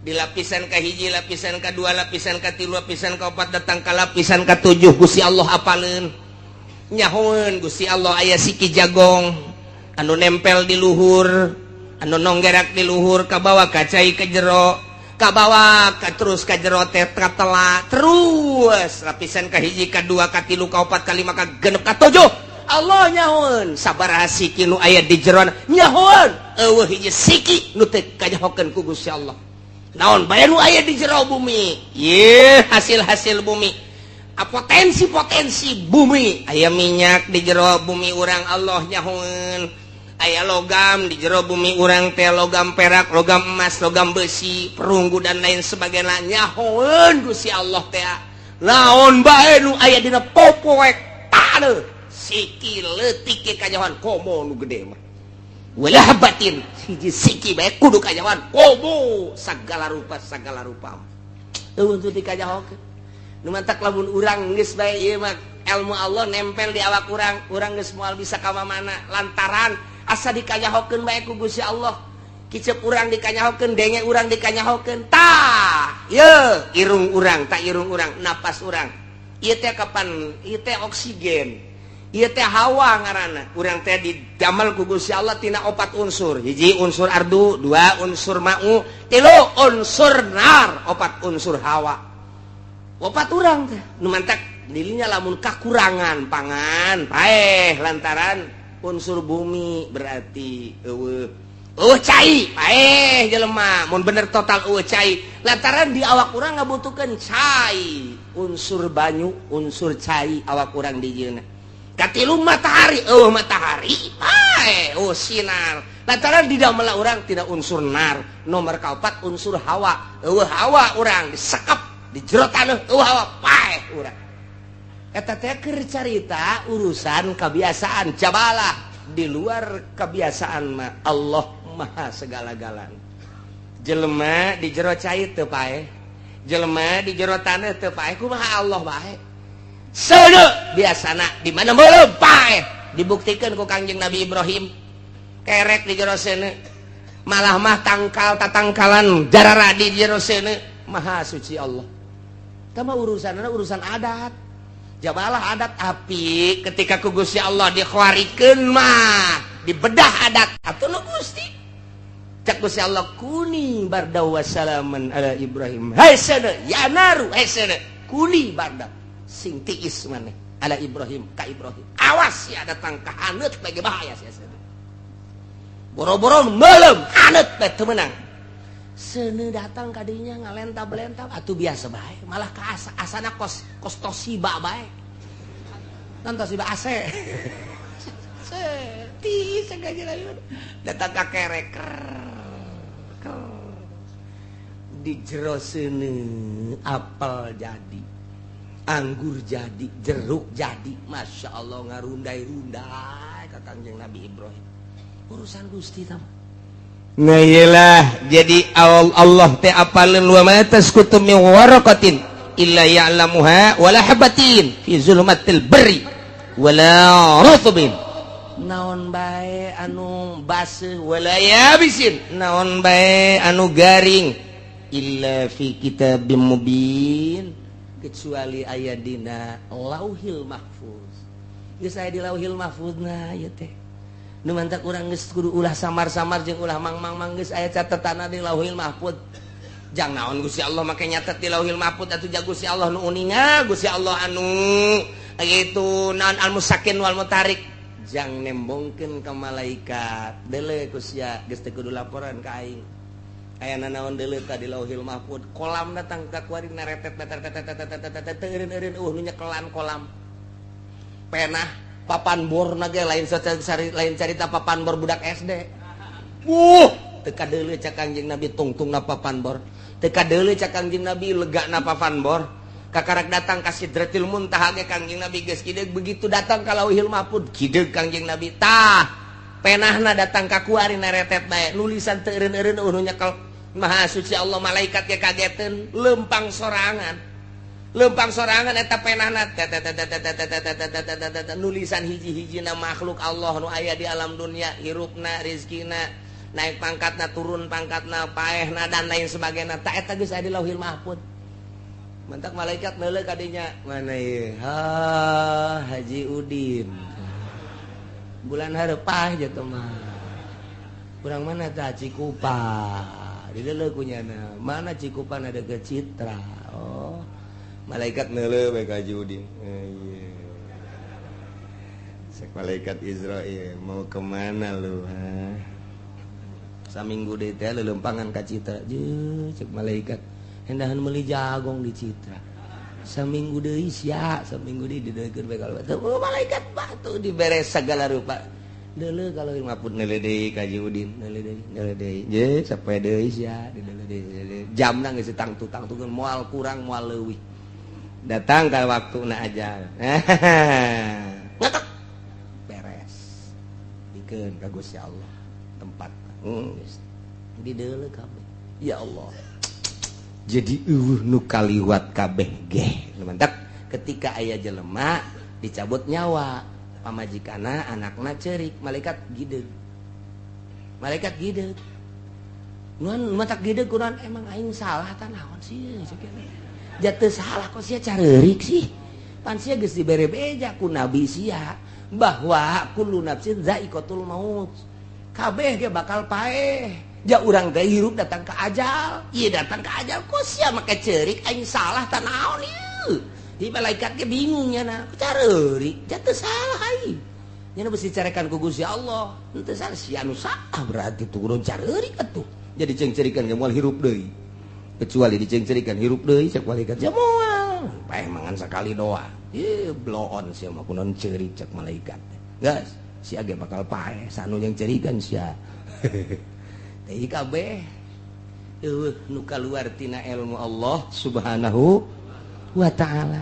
di lapisan kahiji lapisan kadua lapisan katilu lapisan kaopat datang ka lapisan katujuh Gusti Allah apaleun nyahoeun Gusti Allah aya siki jagong anu nempel di luhur anu nonggerak di luhur ka bawah ka cai ke jero ka bawah ka terus ka jero teh katela terus lapisan kahiji kadua katilu kaopat kalima ka genep katujuh Allah nyahoeun sabaraha siki nu aya di jero nyahoeun eueuh hiji siki nu teu kanyahokeun ku Gusti Allah naon bae nu aya di jero bumi ieu hasil-hasil bumi potensi bumi aya minyak di jero bumi urang Allah nyahoeun aya logam di jero bumi urang teh logam perak logam emas logam besi perunggu dan lain sebagainya nyahoeun Gusti Allah teh naon bae nu aya dina popoek tade siki leutik ke kanyahoan komo nu gede mah walah batin hiji siki bae kudu kanyahoan komo sagala rupa eueuh teu dikanyahokeun nu mantak lamun urang geus bae ieu mah ilmu Allah nempel di awak urang geus moal bisa ka mana lantaran asa dikanyahokeun bae ku Gusti Allah kicep urang dikanyahokeun denge urang dikanyahokeun tah ieu irung urang napas urang ieu teh kapan ieu teh oksigen ieu teh hawa ngaranna urang teh didamel ku Gusti Allah tina 4 unsur hiji unsur ardu 2 unsur ma'u 3 unsur nar 4 unsur hawa 4 urang teh nu mantak dirinya lamun kakurangan pangan paeh lantaran unsur bumi berarti cai paeh jelema mun bener total cai lantaran di awak urang ngabutuhkeun cai unsur banyu unsur cai awak urang di dieuna katilu matahari matahari paeh sinar lantaran di dalam urang tidak unsur nar nomor kaopat unsur hawa hawa urang disekep di jero taneuh hawa paeh urang eta teh keur carita urusan kebiasaan jabalah di luar kebiasaan mah Allah maha segala-galana jelema di jero cai teu paeh jelema di jero taneuh teu paeh kumaha Allah bae seuneu biasana di mana meuleum paeh dibuktikeun ku Kangjeng Nabi Ibrahim kerek di jero seuneu malah mah tatangkalan jarara di jero seuneu maha suci Allah tah mah urusanna urusan adat jabalah adat api ketika ku Gusti Allah dikhuarikeun mah dibedah adat atuh nu Gusti cak Gusti Allah kuni barda wa salaman ala Ibrahim hai sana ya naru hai sana kuni barda sing tiis maneh ala Ibrahim ka Ibrahim awas ya datang ka haneut bage bahaya sia sana boro-boro meuleum haneut bae teu meunang seuneu datang ka dinya ngalentab-lentab atuh biasa bae malah ka asana kos Toshiba bae non Toshiba AC ti sengaja datang ka kerek di jero seuneu apel jadi, anggur jadi, jeruk jadi, masya Allah ngarundai-rundai ka Kangjeng Nabi Ibrahim. Urusan Gusti tah. Nah iyalah, jadi Allah teh apaleun wa ma tasqutu min waraqatin illa ya'lamuha wala habatin fi zulumatil barri wala rutubin. Naon bae anu baseuh wala yabisin, naon bae anu garing illa fi kitabim mubin, kecuali aya dina Lauhil Mahfuz. Geus aya di Lauhil Mahfuzna ieu teh. Nu mantak urang geus kudu ulah samar-samar jeung ulah mang-mang geus aya catetanna di Lauhil Mahfuz. Jang naon Gusti Allah make nyatet di Lauhil Mahfuz atuh ja Gusti Allah nu uninga, Gusti Allah anu gitu naon al-musakin wal mutarik. Jang nembongkeun ka malaikat. Deuleu kusya geus teu kudu laporan ka aing. Ayana naon deuleu ka di Lauhil Mahfuz, kolam datang ka kuari naretet eureun-eureun nu nyekelan kolam. Penah papan borna ge lain carita papan bor budak SD. Teu kadeuleu ca Kangjeng Nabi tungtungna papan bor. Teu kadeuleu ca Kangjeng Nabi legana papan bor. Kakarak datang ka Sidratil Muntaha ge Kangjeng Nabi geus kideug, begitu datang ka Lauhil Mahfuz kideug Kangjeng Nabi tah penahna datang ka kuari naretet bae nulisan teu eureun-eureun nu nyekel. Maha suci Allah, malaikat ge kageteun lempang sorangan eta penahna nulisan hiji-hijina makhluk Allah nu aya di alam dunia, hirupna, rizkina, naik pangkatna, turun pangkatna, paehna dan lain sebagainya. Ta eta geus aya di Lauhil Mahfuz. Mantak malaikat neuleuh ka dinya, mana ieu? Ha, Haji Udin. Bulan hareupah jatuh mah. Urang mana tah Cikupa. Dileuleuh ku nyana. Mana Cikupa ada ke Citra. Oh. Malaikat neuleuh bae ka Haji Udin. Iya. Sek malaikat Israil, mau kemana lu, ha? Saminggu deui teh lelempangan ka Citra. Jeung cek malaikat. Hendahan meuli jagong di Citra. Saminggu deui sia, saminggu deui dideulkeun bae ka malaikat batu diberes sagala rupa. Deuleuh kalau Mahfuz neuleuh deui ka Haji Udin, neuleuh deui. Ye, sapoe deui sia, dideuleuh deui. Jamna geus tangtu-tangtukeun moal kurang moal leuwih. Datang ka waktuna ajal. Ngatak. Beres. Dikeun ka Gusti Allah tempat. Geus. Dideuleuh kabeh. Ya Allah. Jadi nu kaliwat kabeh ge. Mantap. Ketika aya jelema dicabut nyawa, pamajikana anakna ceurik, malaikat gideug. Nuan matak gideug kunaon emang aing salah tah naon sih sakene. Jatuh salah kok sia careurik sih. Pan sia geus dibere beja ku nabi sia bahwa kullu nafsin za'iqatul maut. Kabeh ge bakal paeh. Ja urang teh hirup datang ke ajal. Ieu datang ke ajal kok sia make ceurik aing salah tah naon ieu. Di malaikat ge bingung nya careurik, jatuh salah aing. Nya beusi carekan ku Gusti Allah. Henteu salah sia anu salah berarti tuh urang careurik atuh. Jadi cengcerikan ge moal hirup deui. Kecuali dicengcerikan hirup deui cek malaikat ja moal. Paeh mangan sakali doang. Ieu blow on sia mah kunaon ceurik cek malaikat. Gas, sia ge bakal paeh sanu yang cerikan sia. Teh kabeh nu kaluar tina ilmu Allah Subhanahu wa ta'ala.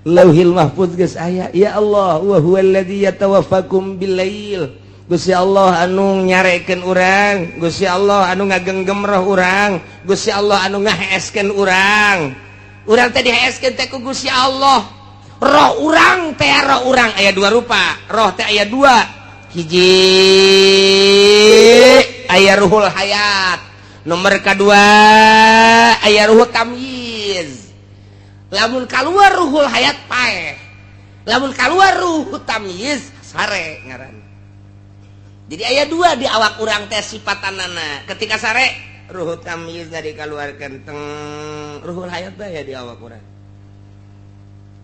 Lauhil Mahfuz geus aya. Ya Allah, wa huwallazi yatawaffakum bilail. Gusti Allah anu nyarekeun urang, Gusti Allah anu ngagenggem roh urang, Gusti Allah anu ngaheeskeun urang. Urang teh diheeskeun teh ku Gusti Allah. Roh urang teh roh urang aya dua rupa. Roh teh aya dua. Hiji aya ruhul hayat, nomor kedua aya ruhul tamyiz. Lamun kaluar ruhul hayat paeh, lamun kaluar ruhul tamyiz sare ngaran. Jadi aya dua di awak urang teh sipatanana. Ketika sare ruhul tamyiz dari kaluarkeun teng ruhul hayat bae di awak urang.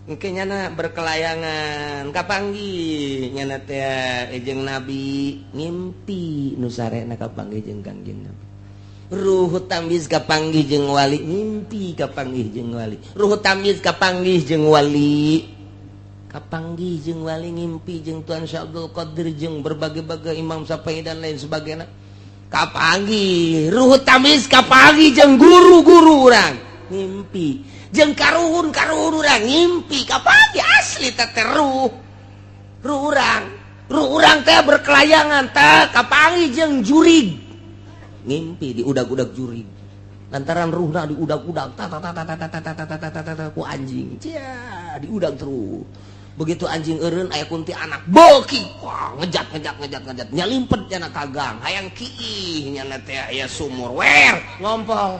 Engke nyana berkelayangan kapanggih nyana teh jeung Nabi ngimpi nu sarena kapanggih jeung Kangjeng Nabi. Ruh tamyiz kapanggih jeung wali ngimpi kapanggih jeung wali. Ruh tamyiz kapanggih jeung wali. Kapanggih jeung wali ngimpi jeung Tuan Syekh Abdul Qadir jeung berbagai-bagai Imam Syafi'i dan lain sebagainya. kapagi ruhut tamis kapagi jeung guru-guru urang ngimpi jeung karuhun urang ngimpi kapagi asli teh ruh urang teh berkelayangan teh kapagi jeung jurig ngimpi di udag-udag jurig lantaran ruhna di udag-udag ku anjing cia di udag terus begitu anjing eureun aya kunti anak beuki wah ngejat nyalimpet cenah kagang hayang kiih nya teh aya sumur wer ngompol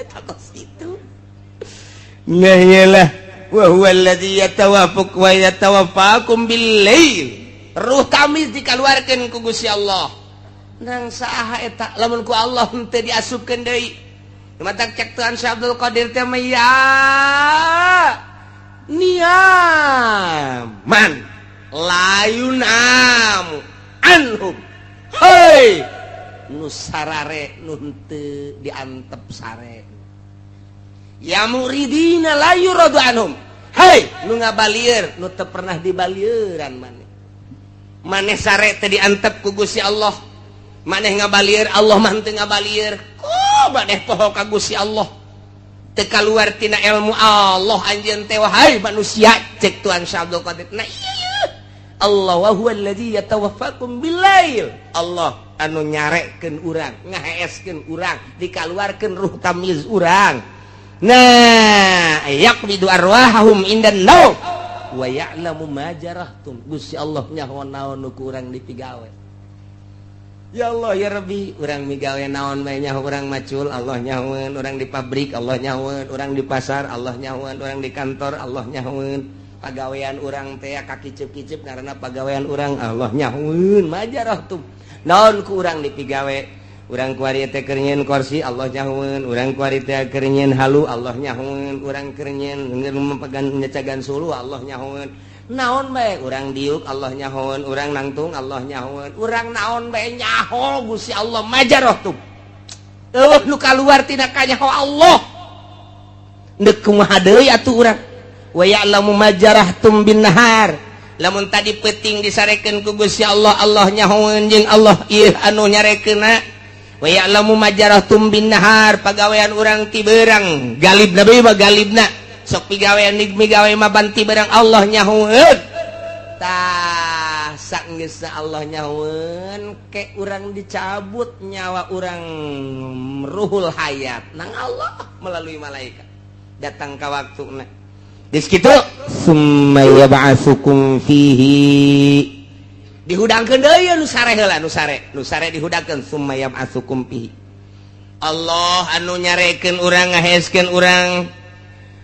takos itu nyalah wa huwa alladzi yatawaffaq wa yatawaffakum bil lail ruh tamis dikaluarkeun ku Gusti Allah nang saha eta lamun ku Allah teu diasupkeun deui matak cek Tuhan Syekh Abdul Qadir teh ya niaman layunam anhum hei nu sarare nu henteu diantep sare ya muridina la yuradu anhum hei nu ngabalieur nu teu pernah dibalieuran maneh sare teh diantep ku Gusti Allah maneh ngabalieur Allah mah teu ngabalieur maneh poho ka Gusti Allah teu kaluar tina ilmu Allah anjeun teh wahai manusia cek Tuhan Syekh Abdul Qadir nah iya Allah wa huwa allazi yatawaffakum bil lail Allah anu nyarekeun urang ngaheeskeun urang dikaluarkeun ruh tamiz urang nah yaqbidu arwahahum indan naum wa ya'lamu ma jarahtum Gusti Allah nyaho naon nu ku urang dipigawe ya Allah ya Rabbi urang migawe naon bae nyaho urang macul Allah nyahoeun urang di pabrik Allah nyahoeun urang di pasar Allah nyahoeun urang di kantor Allah nyahoeun pagawean urang teh ka kicep-kicep karena pagawean urang Allah nyahoeun majarah tuh naon ku urang dipigawe urang ku ari teh keur nyieun kursi Allah nyahoeun urang ku ari teh keur nyieun halu Allah nyahoeun urang keur nyieun mepegan nyecagan sulu Allah nyahoeun naon bae urang diuk Allah nyahoeun urang nangtung Allah nyahoeun urang naon bae nyaho Gusti Allah majarah tuh nu kaluar tina ka nyaho Allah neuk kumaha deui atuh urang wa ya'lamu majarahtum bin nahar lamun tadi peuting disarekeun ku Gusti Allah Allah nyahoeun jeung Allah ieu anu nyarekeunna wa ya'lamu majarahtum bin nahar pagawean urang ti beurang galibna bae mah galibna sok migawean migawe mah banti barang Allah nyahoeun tah saenggeus Allah nyahoeun ke urang dicabut nyawa urang ruhul hayat nang Allah melalui malaikat datang ka waktuna geus kitu summa yab'atsukum fihi dihudangkeun deui nu sare heula nu sare dihudangkeun summa yab'atsukum fihi Allah anu nyarekeun urang ngaheeskeun urang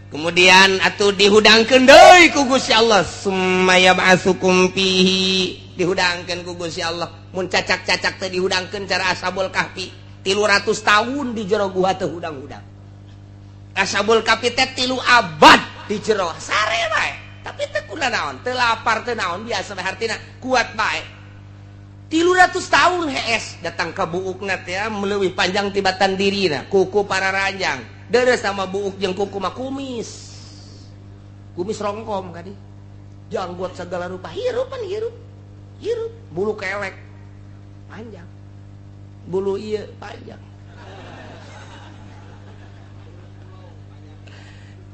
kemudian atuh dihudangkeun deui ku Gusti Allah summa yab'atsukum fihi dihudangkeun ku Gusti Allah mun cacak-cacak teh dihudangkeun cara Ashabul Kahfi 300 tahun di jero gua teh hudang-hudang Ashabul Kahfi teh 3 abad di jero sare bae tapi teu kunaon naon teu lapar teu naon biasa bae hartina kuat bae 300 tahun hees datang ka buukna teh meleuwih panjang tibatan dirina kuku para ranjang deres sama buuk jeung kuku mah kumis rongkom kadi janggot segala rupa hirup bulu kelek panjang bulu ieu panjang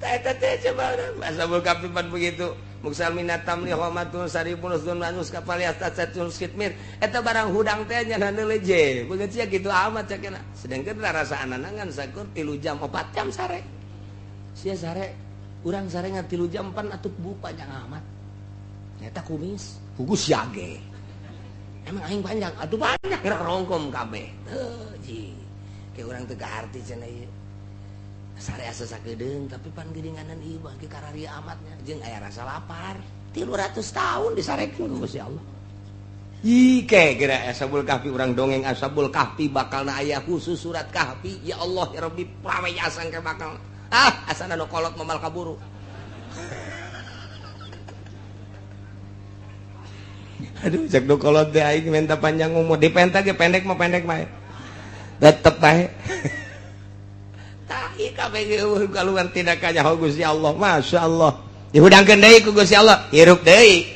teh coba Ashabul Kahfi begitu muksal minatam li homatun saripun usdun manus kapal yastatsatun skitmir eta barang hudang teh nya leje beungeut sia kitu amat cakena sedengkeun rarasaan nangan sakur 3 jam 4 jam sare sia sare urang sare ngan 3 jam 4 atuh bu panjang amat eta kumis hugus yage emang aing panjang atuh panjang gerak rongkom kabeh teu ji ke urang teu kaharti cenah ieu sare asa sakedeung tapi pan geuninganan ieu bangke kararia amatnya jeung aya rasa lapar 300 tahun disarekeun ku Gusti Allah ike geura Ashabul Kahfi urang dongeng Ashabul Kahfi bakalna aya khusus surat Kahfi ya Allah ya Rabbi prawe asang ke bakal asana nu kolot momal kaburu aduh cek nu kolot teh aing minta panjang umur dipenta ge pendek mah pendek bae tetep bae tahi kabeh kaluar tindak nyaho Gusti Allah masyaallah dihudangkeun deui ku Gusti Allah hirup deui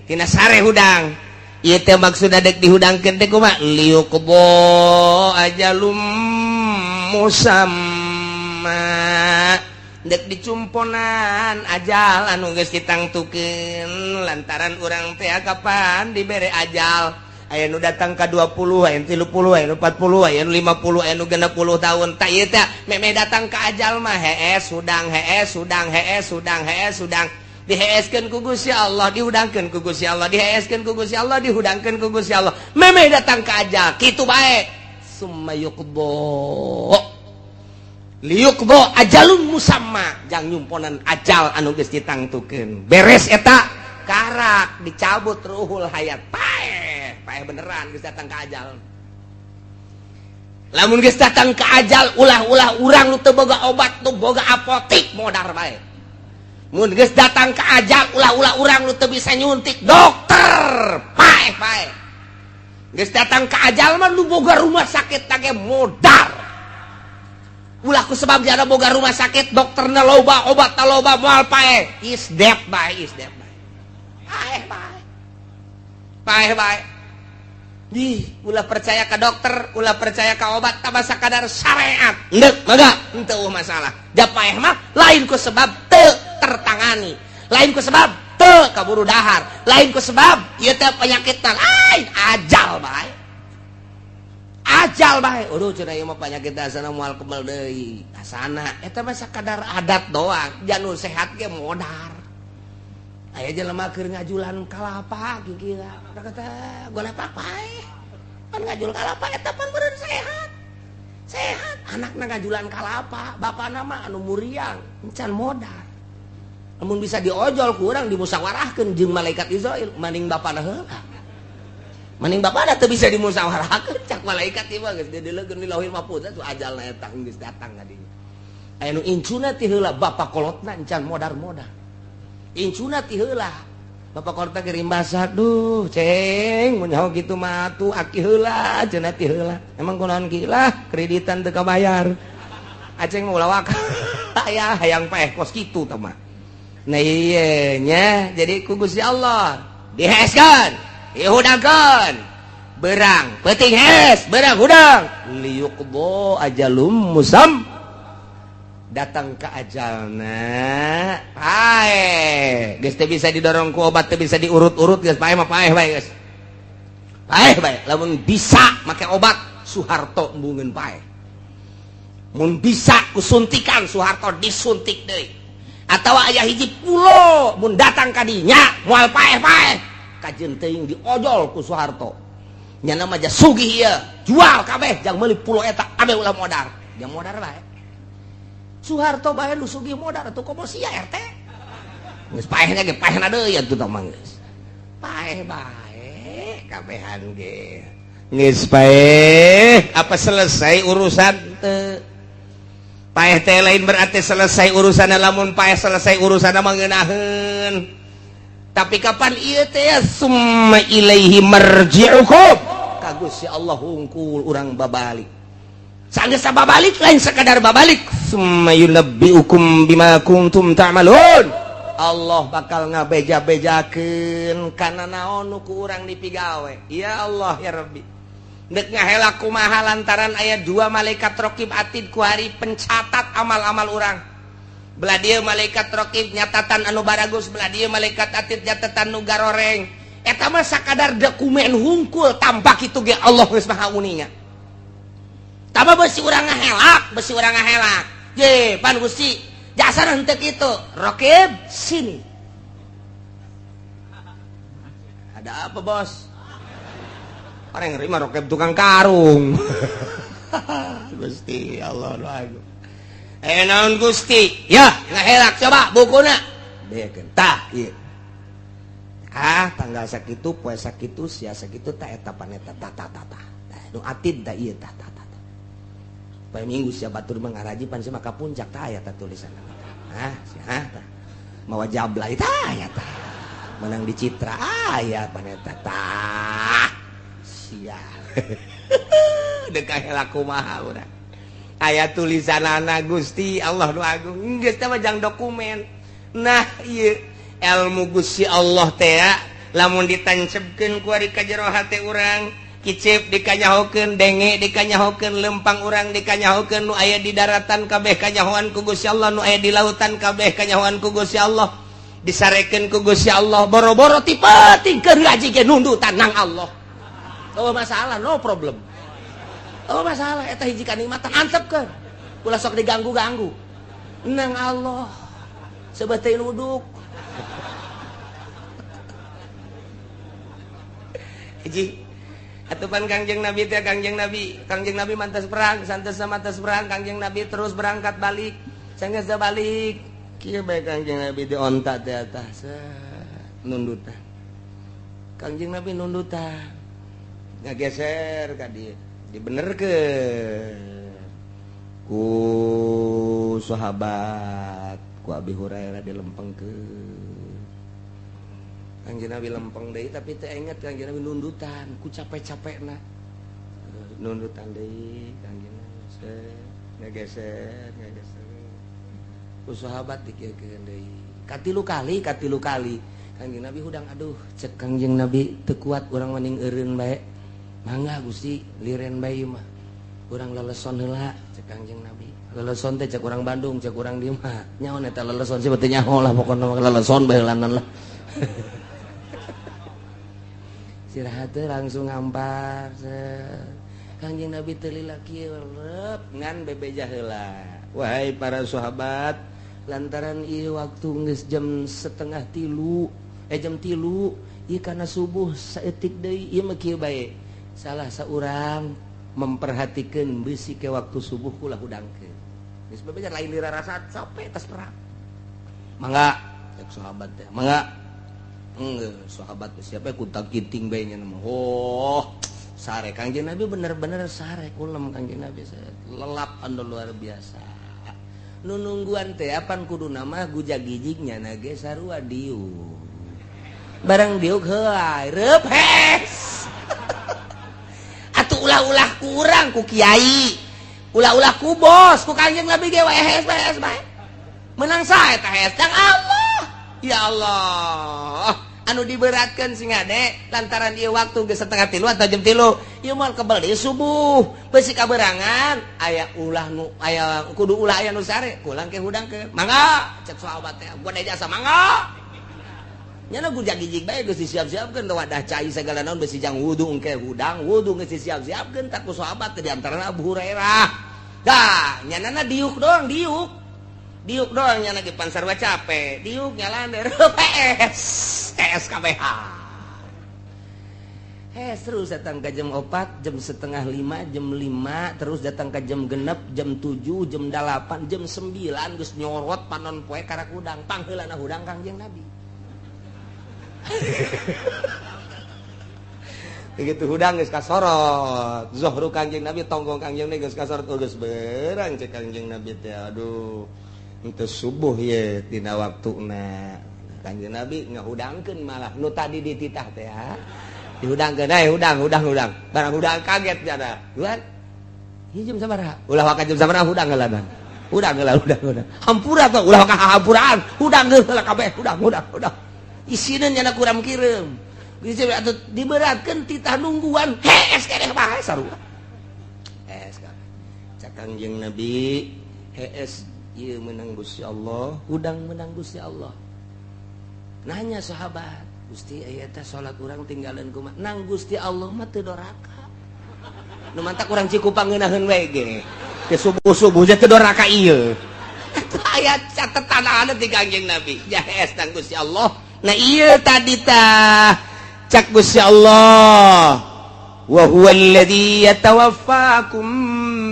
tina sare hudang ieu teh maksudna dek dihudangkeun teh kumaha liuqbo ajalum musamma dek dicumponan ajal anu geus ditangtukeun lantaran urang teh kapan dibere ajal aya nu datang ka 20 aya 30 aya 40 aya 50 aya 60 tahun tah ieu teh meme datang ka ajal mah sudang diheeskeun ku Gusti Allah dihudangkeun ku Gusti Allah diheeskeun ku Gusti Allah dihudangkeun ku Gusti Allah meme datang ka ajal kitu bae summa yuqbo liuqbo ajalun musamma jang nyumponan ajal anu geus ditangtukeun beres eta karak dicabut ruhul hayat paeh beneran geus datang ka ajal lamun geus datang ka ajal ulah-ulah urang nu teu boga obat nu boga apotik modar bae mun geus datang ka ajal ulah-ulah urang nu teu bisa nyuntik dokter paeh geus datang ka ajal mah nu boga rumah sakit tage modar ulah ku sebab jana boga rumah sakit dokterna loba obatna loba moal paeh is dead bae paeh di ulah percaya ka dokter ulah percaya ka obat tambah sakadar syariat endek mangga henteu masalah da paeh mah lain ku sebab teu tertangani lain ku sebab teu kaburu dahar lain ku sebab ieu teh penyakitna lain ajal bae aduh cenah ieu mah penyakit asana moal kemel deui asana eta mah sakadar adat doang janur sehat ge modar aya jelema keur ngajulan kalapa kira kata golepak paeh pan ngajul kalapa eta pan beureun sehat anakna ngajulan kalapa bapana mah anu muriang encan modar namun bisa diojol ku urang dimusawarahkeun jeung malaikat Israil mending bapana heula mending bapana teu bisa dimusawarahkeun cak malaikat ieu mah geus dileungkeun di lauhil mahfuz atuh ajalna eta geus datang ka dieu aya nu incuna ti heula bapa kolotna encan modar-modar incuna ti heula bapa kolotna kirim basa duh ceng mun nyaho kitu mah atuh aki heula cenah ti heula emang kunaon kieu lah kreditan teu kabayar aceng mah ulah waka aya hayang paeh kos kitu tah mah nah ieu nya jadi ku Gusti Allah diheeskeun dihudangkeun berang peuting hees berang hudang liuqbo ajalum musam datang ke ajalna paeh geus teu bisa didorong ku obat teu bisa diurut-urut geus paeh mah paeh bae geus paeh bae lamun bisa make obat Soeharto embungeun paeh mun bisa ku suntikan Soeharto disuntik deui atawa aya hiji pulo mun datang ka dinya moal paeh-paeh kajeun teuing diojol ku Soeharto nya nama aja sugih ieu jual kabeh jang meuli pulo eta kabeh ulah modar jang modar bae Soeharto bae nu sugih modar atuh komo sia RT geus paehna ge paehna deui atuh tah mah geus paeh bae kabehan ge geus paeh apa selesai urusan teu paeh teh lain berarti selesai urusan lamun paeh selesai urusan mah ngeunaheun tapi kapan ieu teh summa ilaihi marji'ukum ka Gusti Allah hungkul urang babalik sanggeus babalik lain sekadar babalik summa yunabbi'ukum bima kuntum ta'malun Allah bakal ngabeja-bejakeun kana naon nu ku urang dipigawe ya Allah ya Rabbi dek ngahela kumaha lantaran aya 2 malaikat raqib atid ku hari pencatat amal-amal urang belah dieu malaikat raqib nyatatan anu baragus belah dieu malaikat atid nyatatan nu garoreng eta mah sakadar dokumen hungkul tanpa kitu ge Allah geus maha uninya tambah beusi urang ngahelak ye pan Gusti jasana henteu kitu raqib sini ada apa bos orang nerima rokep tukang karung Gusti Allah doaku naon Gusti ya ngahelak coba bukuna bekeun tah ieu tanggal sakitu poe sakitu sia sakitu tah eta paneta tah nu atid tah ieu tah poe minggu sia batur mah ngaraji pan sia maka puncak tah aya tah tulisanna sia tah mawa jablay tah aya tah menang di Citra aya paneta tah sial dekah laku maha urang aya tulisanana Gusti Allah nu agung geus teh mah jang dokumen nah ieu ilmu Gusti Allah teh lamun ditancebkeun ku ari ka jero hate urang kicip dikanyahokeun denge dikanyahokeun lempang urang dikanyahokeun nu aya di daratan kabeh kanyahoan ku Gusti Allah nu aya di lautan kabeh kanyahoan ku Gusti Allah disarekeun ku Gusti Allah boro-boro tipetingkeun ngaji ge nundutan nang Allah. Oh masalah, no problem. Oh masalah eta hiji kanikmatan antepkeun. Ulah sok diganggu-ganggu. Nang Allah. Sebeteu nuduk. Hiji atupan Kangjeng Nabi teh Kangjeng Nabi mantas perang, santos mantas perang Kangjeng Nabi terus berangkat balik. Sanggeus balik kieu bae Kangjeng Nabi di onta teh atas nundutan. Kangjeng Nabi nundutan. Ngageser ka dieu, dibenerkeun ku sahabat, ku Abi Hurairah dilempengkeun. Kangjeng Nabi lempeng deui tapi teu inget Kangjeng Nabi nundutan, ku capek-capekna. Nundutan deui Kangjeng Nabi ngageser. Ku sahabat dikiekeun deui. Katilu kali Kangjeng Nabi hudang aduh cek Kangjeng Nabi teu kuat urang mending eureun bae. Mangga Gusti liren bae mah. Urang leleson heula cek Kangjeng Nabi. Leleson teh cek urang Bandung, cek urang dieu mah. Nyaon eta leleson sih beuteung nyaho lah pokona leleson bae heulanan lah. Sirahat teh langsung ngampar. Kangjeng Nabi teu lila kieu rep ngan bebeja heula. Wahai para sahabat, lantaran ieu waktu geus jam 2:30, jam 3, ieu kana subuh saeutik deui ieu mah kieu bae. Salah saurang memperhatikan besi ke waktu subuh kula hudangkeun. Geus bebeja lain dirarasa capek tas perang. Mangga cek sahabat teh. Mangga. Sahabat siapa kuntak kiting bae nya mah. Oh, sare Kangjeng Nabi bener-bener sare kulem Kangjeng Nabi lelap anu luar biasa. Nu nungguan teh apan kudu nama gujag-gijignya na ge sarua diuk. Barang diuk heuai reup hes. Ulah-ulah kurang ku kiai, ulah-ulah ku bos, ku Kangjeng Nabi ge hes bae. Menang sae teh hes tang Allah. Ya Allah. Anu diberatkeun sing ade lantaran ieu waktu geus 2:30 atau jam 3. Ieu moal kebal deui subuh. Beusi kaberangan aya ulah nu aya kudu ulah aya nu sare, kulang ke hudangkeun. Mangga cek sahabat teh, gua da jasa mangga. Nyana gujag-gijig bae geus disiap-siapkeun teu wadah cai sagala naon besi jang wudu engke hudang wudu geus disiap-siapkeun tak ku sahabat teh di antarana Abu Hurairah. Dah nyanana diuk doang nyana ge pan sarua capek diuk nyalan PS KBH terus datang ke jam 4 jam 4:30 jam 5 terus datang ke jam 6 jam 7 jam 8 jam 9 geus nyorot panon poe karak hudang pangheulana hudang Kangjeng Nabi. Begitu hudang geus kasorot zuhru Kangjeng Nabi tonggong Kangjeng Nabi geus kasorot geus beurang cek Kangjeng Nabi teh aduh henteu subuh ye dina waktuna Kangjeng Nabi ngahudangkeun malah nu tadi dititah teh ya dihudangkeun hudang barang hudang kaget cenah duan ieu jam sabaraha ulah waka jam sabaraha hudang heulanan hudang hampura tuh ulah waka hampuraan hudang heula kabeh hudang isina nyana kurang kireum geus atuh diberatkeun titah nungguan hees keneh bae sarua hees kabeh cak Kangjeng Nabi hees ieu menang Gusti Allah hudang menang Gusti Allah nanya sahabat Gusti aya teh salat urang tinggaleun kumaha nang Gusti Allah mah teu doraka nu mantak urang Cikupang ngeunaheun we ge ke subuh-subuh teh doraka ieu eta aya catetanana ti Kangjeng Nabi jahes nang Gusti Allah. Nah iya tadi tah cak Gusti Allah wa huwa alladzi yatawaffakum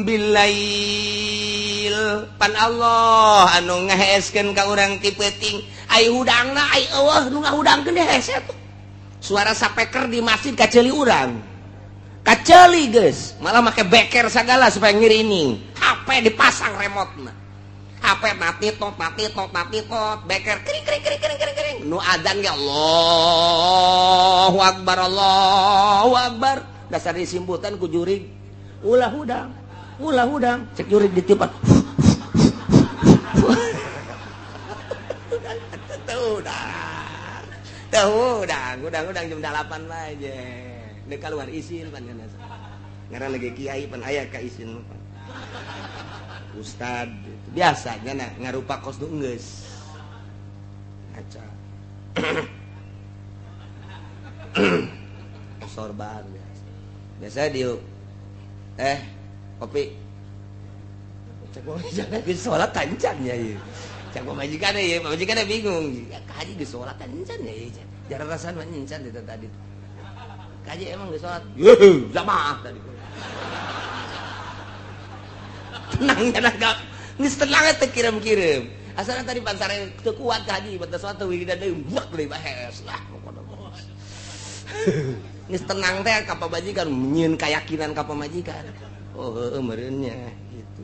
billail pan Allah anu ngaheeskeun ka urang ti peuting ai hudangna ai eueuh nu ngahudangkeun dihees eta suara sapeker di masjid kaceuli urang kaceuli geus malah make beker sagala supaya ngirining HP dipasang remote-na HP mati tot beker kering nu adzan ge Allahu akbar dasar disimputan ku jurig ulah hudang cek jurig ditiupan udang jam 8 aja. Dek keluar isin pan kana. Ngaran lagi kiai pan aya ka isin pan. Ustad biasanya ngarupa kos nu geus. Aca. Sorban biasa diu kopi cek majikan geus salat tancan ya ieu cek majikan ieu majikan bingung kaji geus salat tancan ya ieu jarang rasan mancan itu tadi kaji emang geus salat jamaah tadi tenangnya naga geus tenang teh kirim-kirim asalna tadi pansare teu kuat kaji batas suatu wiridan deui blek deui bahes lah pokona bos geus tenang teh ka pamajikan nyieun keyakinan ka pamajikan oh meureunnya gitu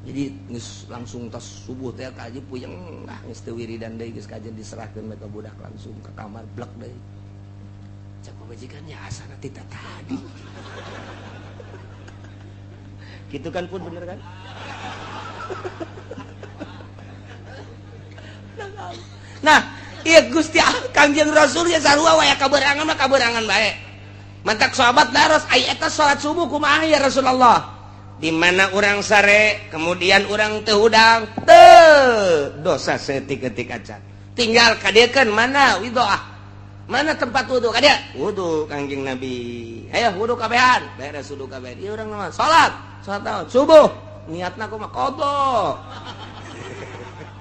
jadi geus langsung tas subuh teh kaji puyeng lah geus teu wiridan deui geus kajian diserahkeun ka budak langsung ke kamar blek deui cak pamajikan nya asana tita tadi gitu kan pun bener kan nah iya Gusti Kangjeng Rasul ya sarua waya kaberangan mah kaberangan bae. Mantak sahabat daros ai eta salat subuh kumaha ya Rasulullah? Di mana urang sare, kemudian urang teu hudang, teu dosa setik-etik acan. Tinggal kadeukeun mana widoah. Mana tempat wudu ka dia? Wudu Kangjeng Nabi. Ayo wudu kabehan, beres wudu kabehan. Ieu urang naon? Salat. Salat naon? Subuh. Niatna kumaha? Qadha.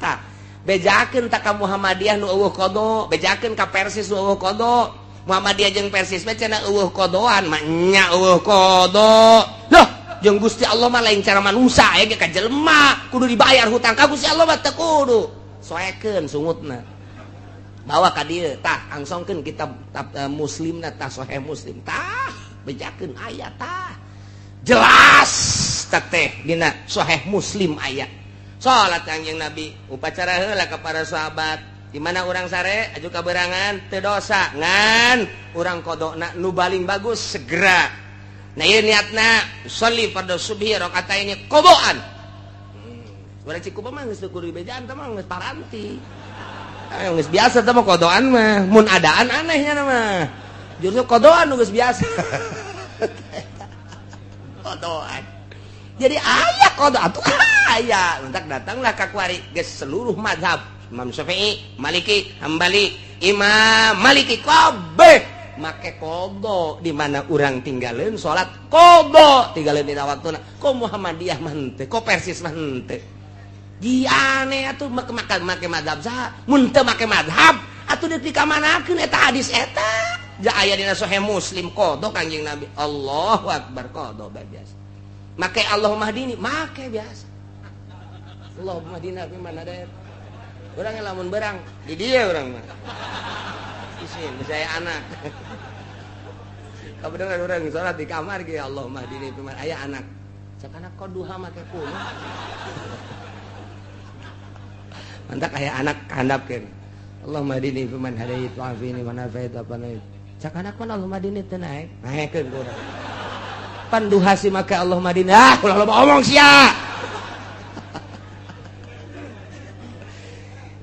Tah bejakeun ta ka Muhammadiyah nu eueuh qada, bejakeun ka Persis nu eueuh qada. Muhammadiyah jeung Persis mah cenah eueuh qadaan, mah nya eueuh qada. Loh, jeung Gusti Allah mah lain cara manusia aya ge ka jelema, kudu dibayar hutang ka Gusti Allah mah teu kudu. Soekeun sungutna. Bawa ka dieu, tah angsongkeun kitab Muslimna tah Sahih Muslim. Tah bejakeun aya tah. Jelas teh dina Sahih Muslim aya. Salat Kangjeng Nabi upacara heula ka para sahabat di mana urang sare aju kaberangan teu dosa ngan urang qadona nu baling bagus segera nah ieu niatna sholli fardhu subhi rakaataini qadaan urang cikupa mah geus teu kudu bejaan teh mah geus paranti geus biasa teh mah qadaan mah mun adaan anehnya mah justru qadaan nu geus biasa qadaan jadi ayah qada atuh ayah entak datanglah ka kuari geus seluruh mazhab Imam Syafi'i, Maliki, Hambali, Imam Maliki kabeh make qada di mana urang tinggalin salat qada tinggalin dina waktuna ko Muhammadiyah mah henteu ko Persis mah henteu di aneh atuh make mazhab saha mun teu make mazhab atuh deuk dikamanakeun eta hadis eta ja aya dina Sahih Muslim qada Kangjeng Nabi Allahu Akbar qada biasa make Allahumma hdini make biasa Allahumma hdina fi man hadayt urang lamun berang di dieu urang mah isin saya anak kabeneran urang salat di kamar ge Allahumma hdini fi man aya anak sakana qaduha make kuno mantak aya anak handapkeun Allahumma hdini fi man hadayt wa afini man afait apa naik sakana kun Allahumma hdini teu naekeun urang panduha si make Allahumma hdini ulah loba omong sia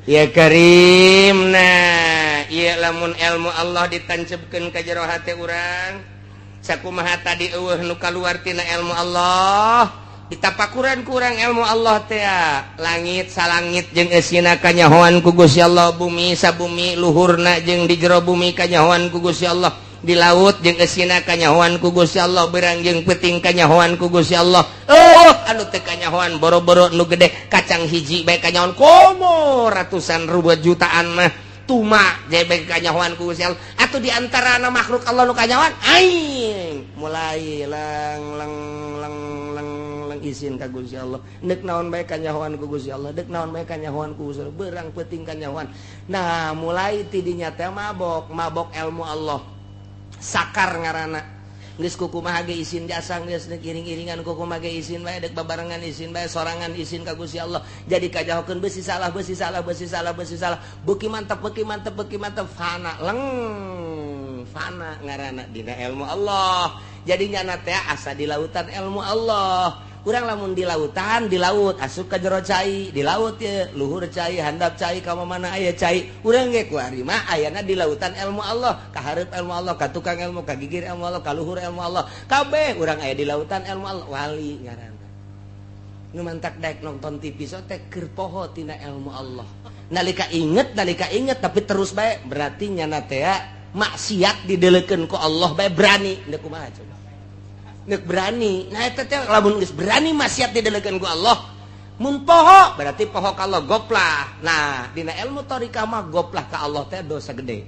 ya Karim nah ieu lamun ilmu Allah ditancepkeun ka jero hate urang sakumaha tadi eueuh nu kaluar tina ilmu Allah ditapakuran ku urang ilmu Allah teh langit salangit jeung eusina kanyahoan ku Gusti Allah bumi sabumi luhurna jeung di jero bumi kanyahoan ku Gusti Allah di laut jeung eusina kanyahoan ku Gusti Allah berang jeung peuting kanyahoan ku Gusti Allah anu teu kanyahoan boro-boro nu gede kacang hiji bae kanyahoan komo ratusan ribu jutaan mah tuma jadi bae kanyahoan ku Gusti Allah atuh di antarana makhluk Allah nu kanyahoan aing mulai lang isin ka Gusti Allah neuk naon bae kanyahoan ku Gusti Allah deuk naon bae kanyahoan ku Gusti Allah berang peuting kanyahoan nah mulai ti dinya teh mabok ilmu Allah sakar ngaranna geus kukumaha ge isin jasa geus iring-iringan kukumaha ge isin bae dek babarengan isin bae sorangan isin ka Gusti Allah jadi kajahokeun beusi salah beuki mantep fana fana ngaranna dina ilmu Allah jadi nyana teh asa di lautan ilmu Allah urang lamun di lautan di laut asup ka jero cai di laut ya luhur cai handap cai ka mana aya cai urang ge ku ari mah ayana di lautan ilmu Allah ka hareup ilmu Allah ka tukang ilmu ka gigir ilmu Allah ka luhur ilmu Allah kabeh urang aya di lautan ilmu Allah wali ngaranna nu mantak daek nonton TV so teh keur poho tina ilmu Allah nalika inget tapi terus bae berarti nyana teh maksiat didelekeun ku Allah bae berani teu kumaha coba nek berani nah eta teh lamun geus berani maksiat didelekeun ku Allah mun poho berarti poho ka Allah goplah nah dina ilmu thariqah mah goplah ka Allah teh dosa gede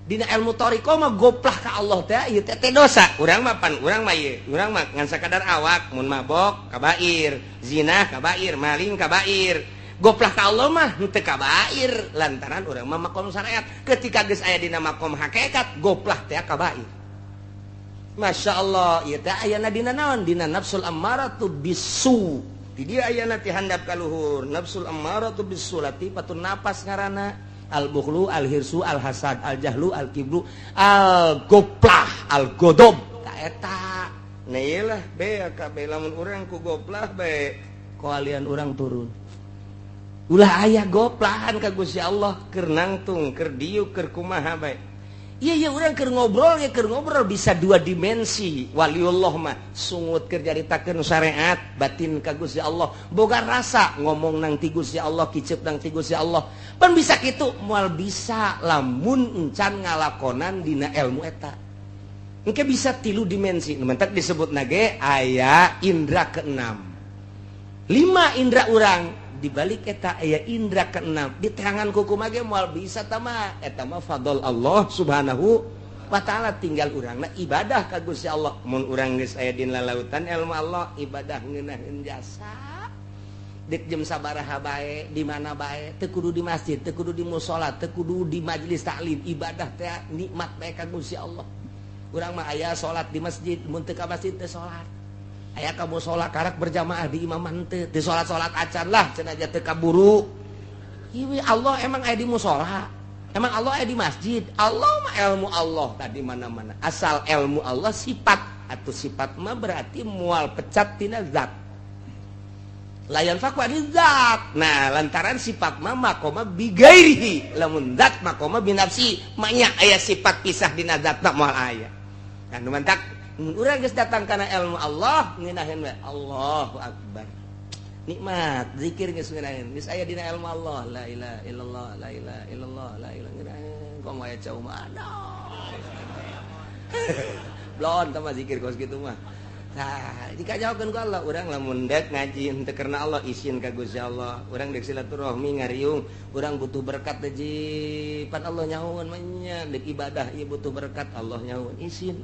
dina ilmu thariqah mah goplah ka Allah teh ieu teh dosa urang mah ngan sakadar awak mun mabok kabair zina kabair maling kabair goplah ka Allah mah henteu kabair lantaran urang mah makom syariat ketika geus aya dina makom hakikat goplah teh kabair Masya Allah ieu teh ayana dina naon dina nafsul ammaratu bisu di dieu ayana ti handap ka luhur nafsul ammaratu bisu latifatun napas ngaranna al bukhlu al hirsu al hasad al jahlu al kibru al goplah al godob ta eta nah ieu lah be kabeh lamun urang ku goplah be koalian urang turun ulah ayah goplahan ka Gusti Allah keur nangtung keur diuk keur kumaha bae iya urang keur ngobrol bisa dua dimensi waliullah mah sungut keur jaritakeun syariat batin ka Gusti Allah boga rasa ngomong nang ti Gusti Allah kicep nang ti Gusti Allah pan bisa kitu moal bisa lamun encan ngalakonan dina ilmu eta engke bisa 3 dimensi nu mentak disebutna ge aya indra keenam 5 indra urang di balik eta aya indra keenam di tangan kuku mage moal bisa tama eta mah fadl Allah subhanahu wa taala tinggal urangna ibadah ka Gusti Allah mun urang geus aya dina lautan ilmu Allah ibadah ngeunaheun jasa dik jam sabaraha bae di mana bae teu kudu di masjid teu kudu di mushola teu kudu di majelis taklim ibadah teh nikmat bae ka Gusti Allah urang mah aya salat di masjid mun teu ka masjid teu salat aya kamu sholat karak berjamaah di imaman teh di sholat acan lah cenah aja teu kaburu ieu Allah emang aya di mushola emang Allah aya di masjid Allah mah ilmu Allah tadi mana-mana asal ilmu Allah sifat atau sifat mah berarti moal pecat tina zat layan fakwa di zat nah lantaran sifat mah makoma bigairihi lamun zat makoma binafsi maknya aya sifat pisah dina zatna moal aya kan mantak urang geus datang kana ilmu Allah ngeunaheun we Allahu akbar nikmat zikir geus ngeunaheun geus aya dina ilmu Allah la ilaha illallah la ilaha illallah la ilaha ngeunaheun komo aya cau mana blon tah zikir kos kitu mah nah dikajaokeun ku Allah urang lamun dek ngaji henteu karena Allah isin ka Gusti Allah urang dek silaturahmi ngariung urang butuh berkat deji pan Allah nyahoon mah nya dek ibadah ieu butuh berkat Allah nyahoon isin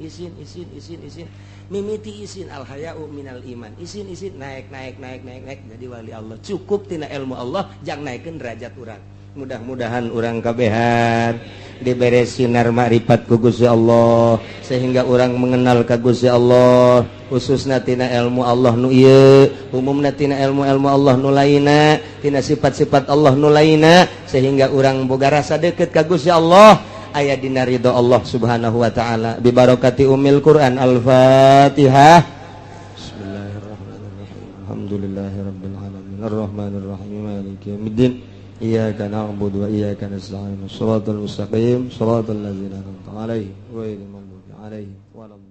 mimiti isin al haya'u minal iman isin naik jadi wali Allah cukup tina ilmu Allah jang naikeun derajat urang mudah-mudahan urang kabehan dibere sinar makrifat ku Gusti Allah sehingga urang mengenal ka Gusti Allah khususna tina ilmu Allah nu ieu umumna tina ilmu-ilmu Allah nu lainna tina sifat-sifat Allah nu lainna sehingga urang boga rasa deukeut ka Gusti Allah aya dina ridho Allah subhanahu wa ta'ala bi barakati ummil Quran al-Fatihah bismillahirrahmanirrahim alhamdulillahirabbil alamin arrahmanir rahim maliki yaumiddin iyyaka na'budu wa iyyaka nasta'in shiratal mustaqim shiratal ladzina an'amta 'alaihim ghairil maghdubi 'alaihim waladdallin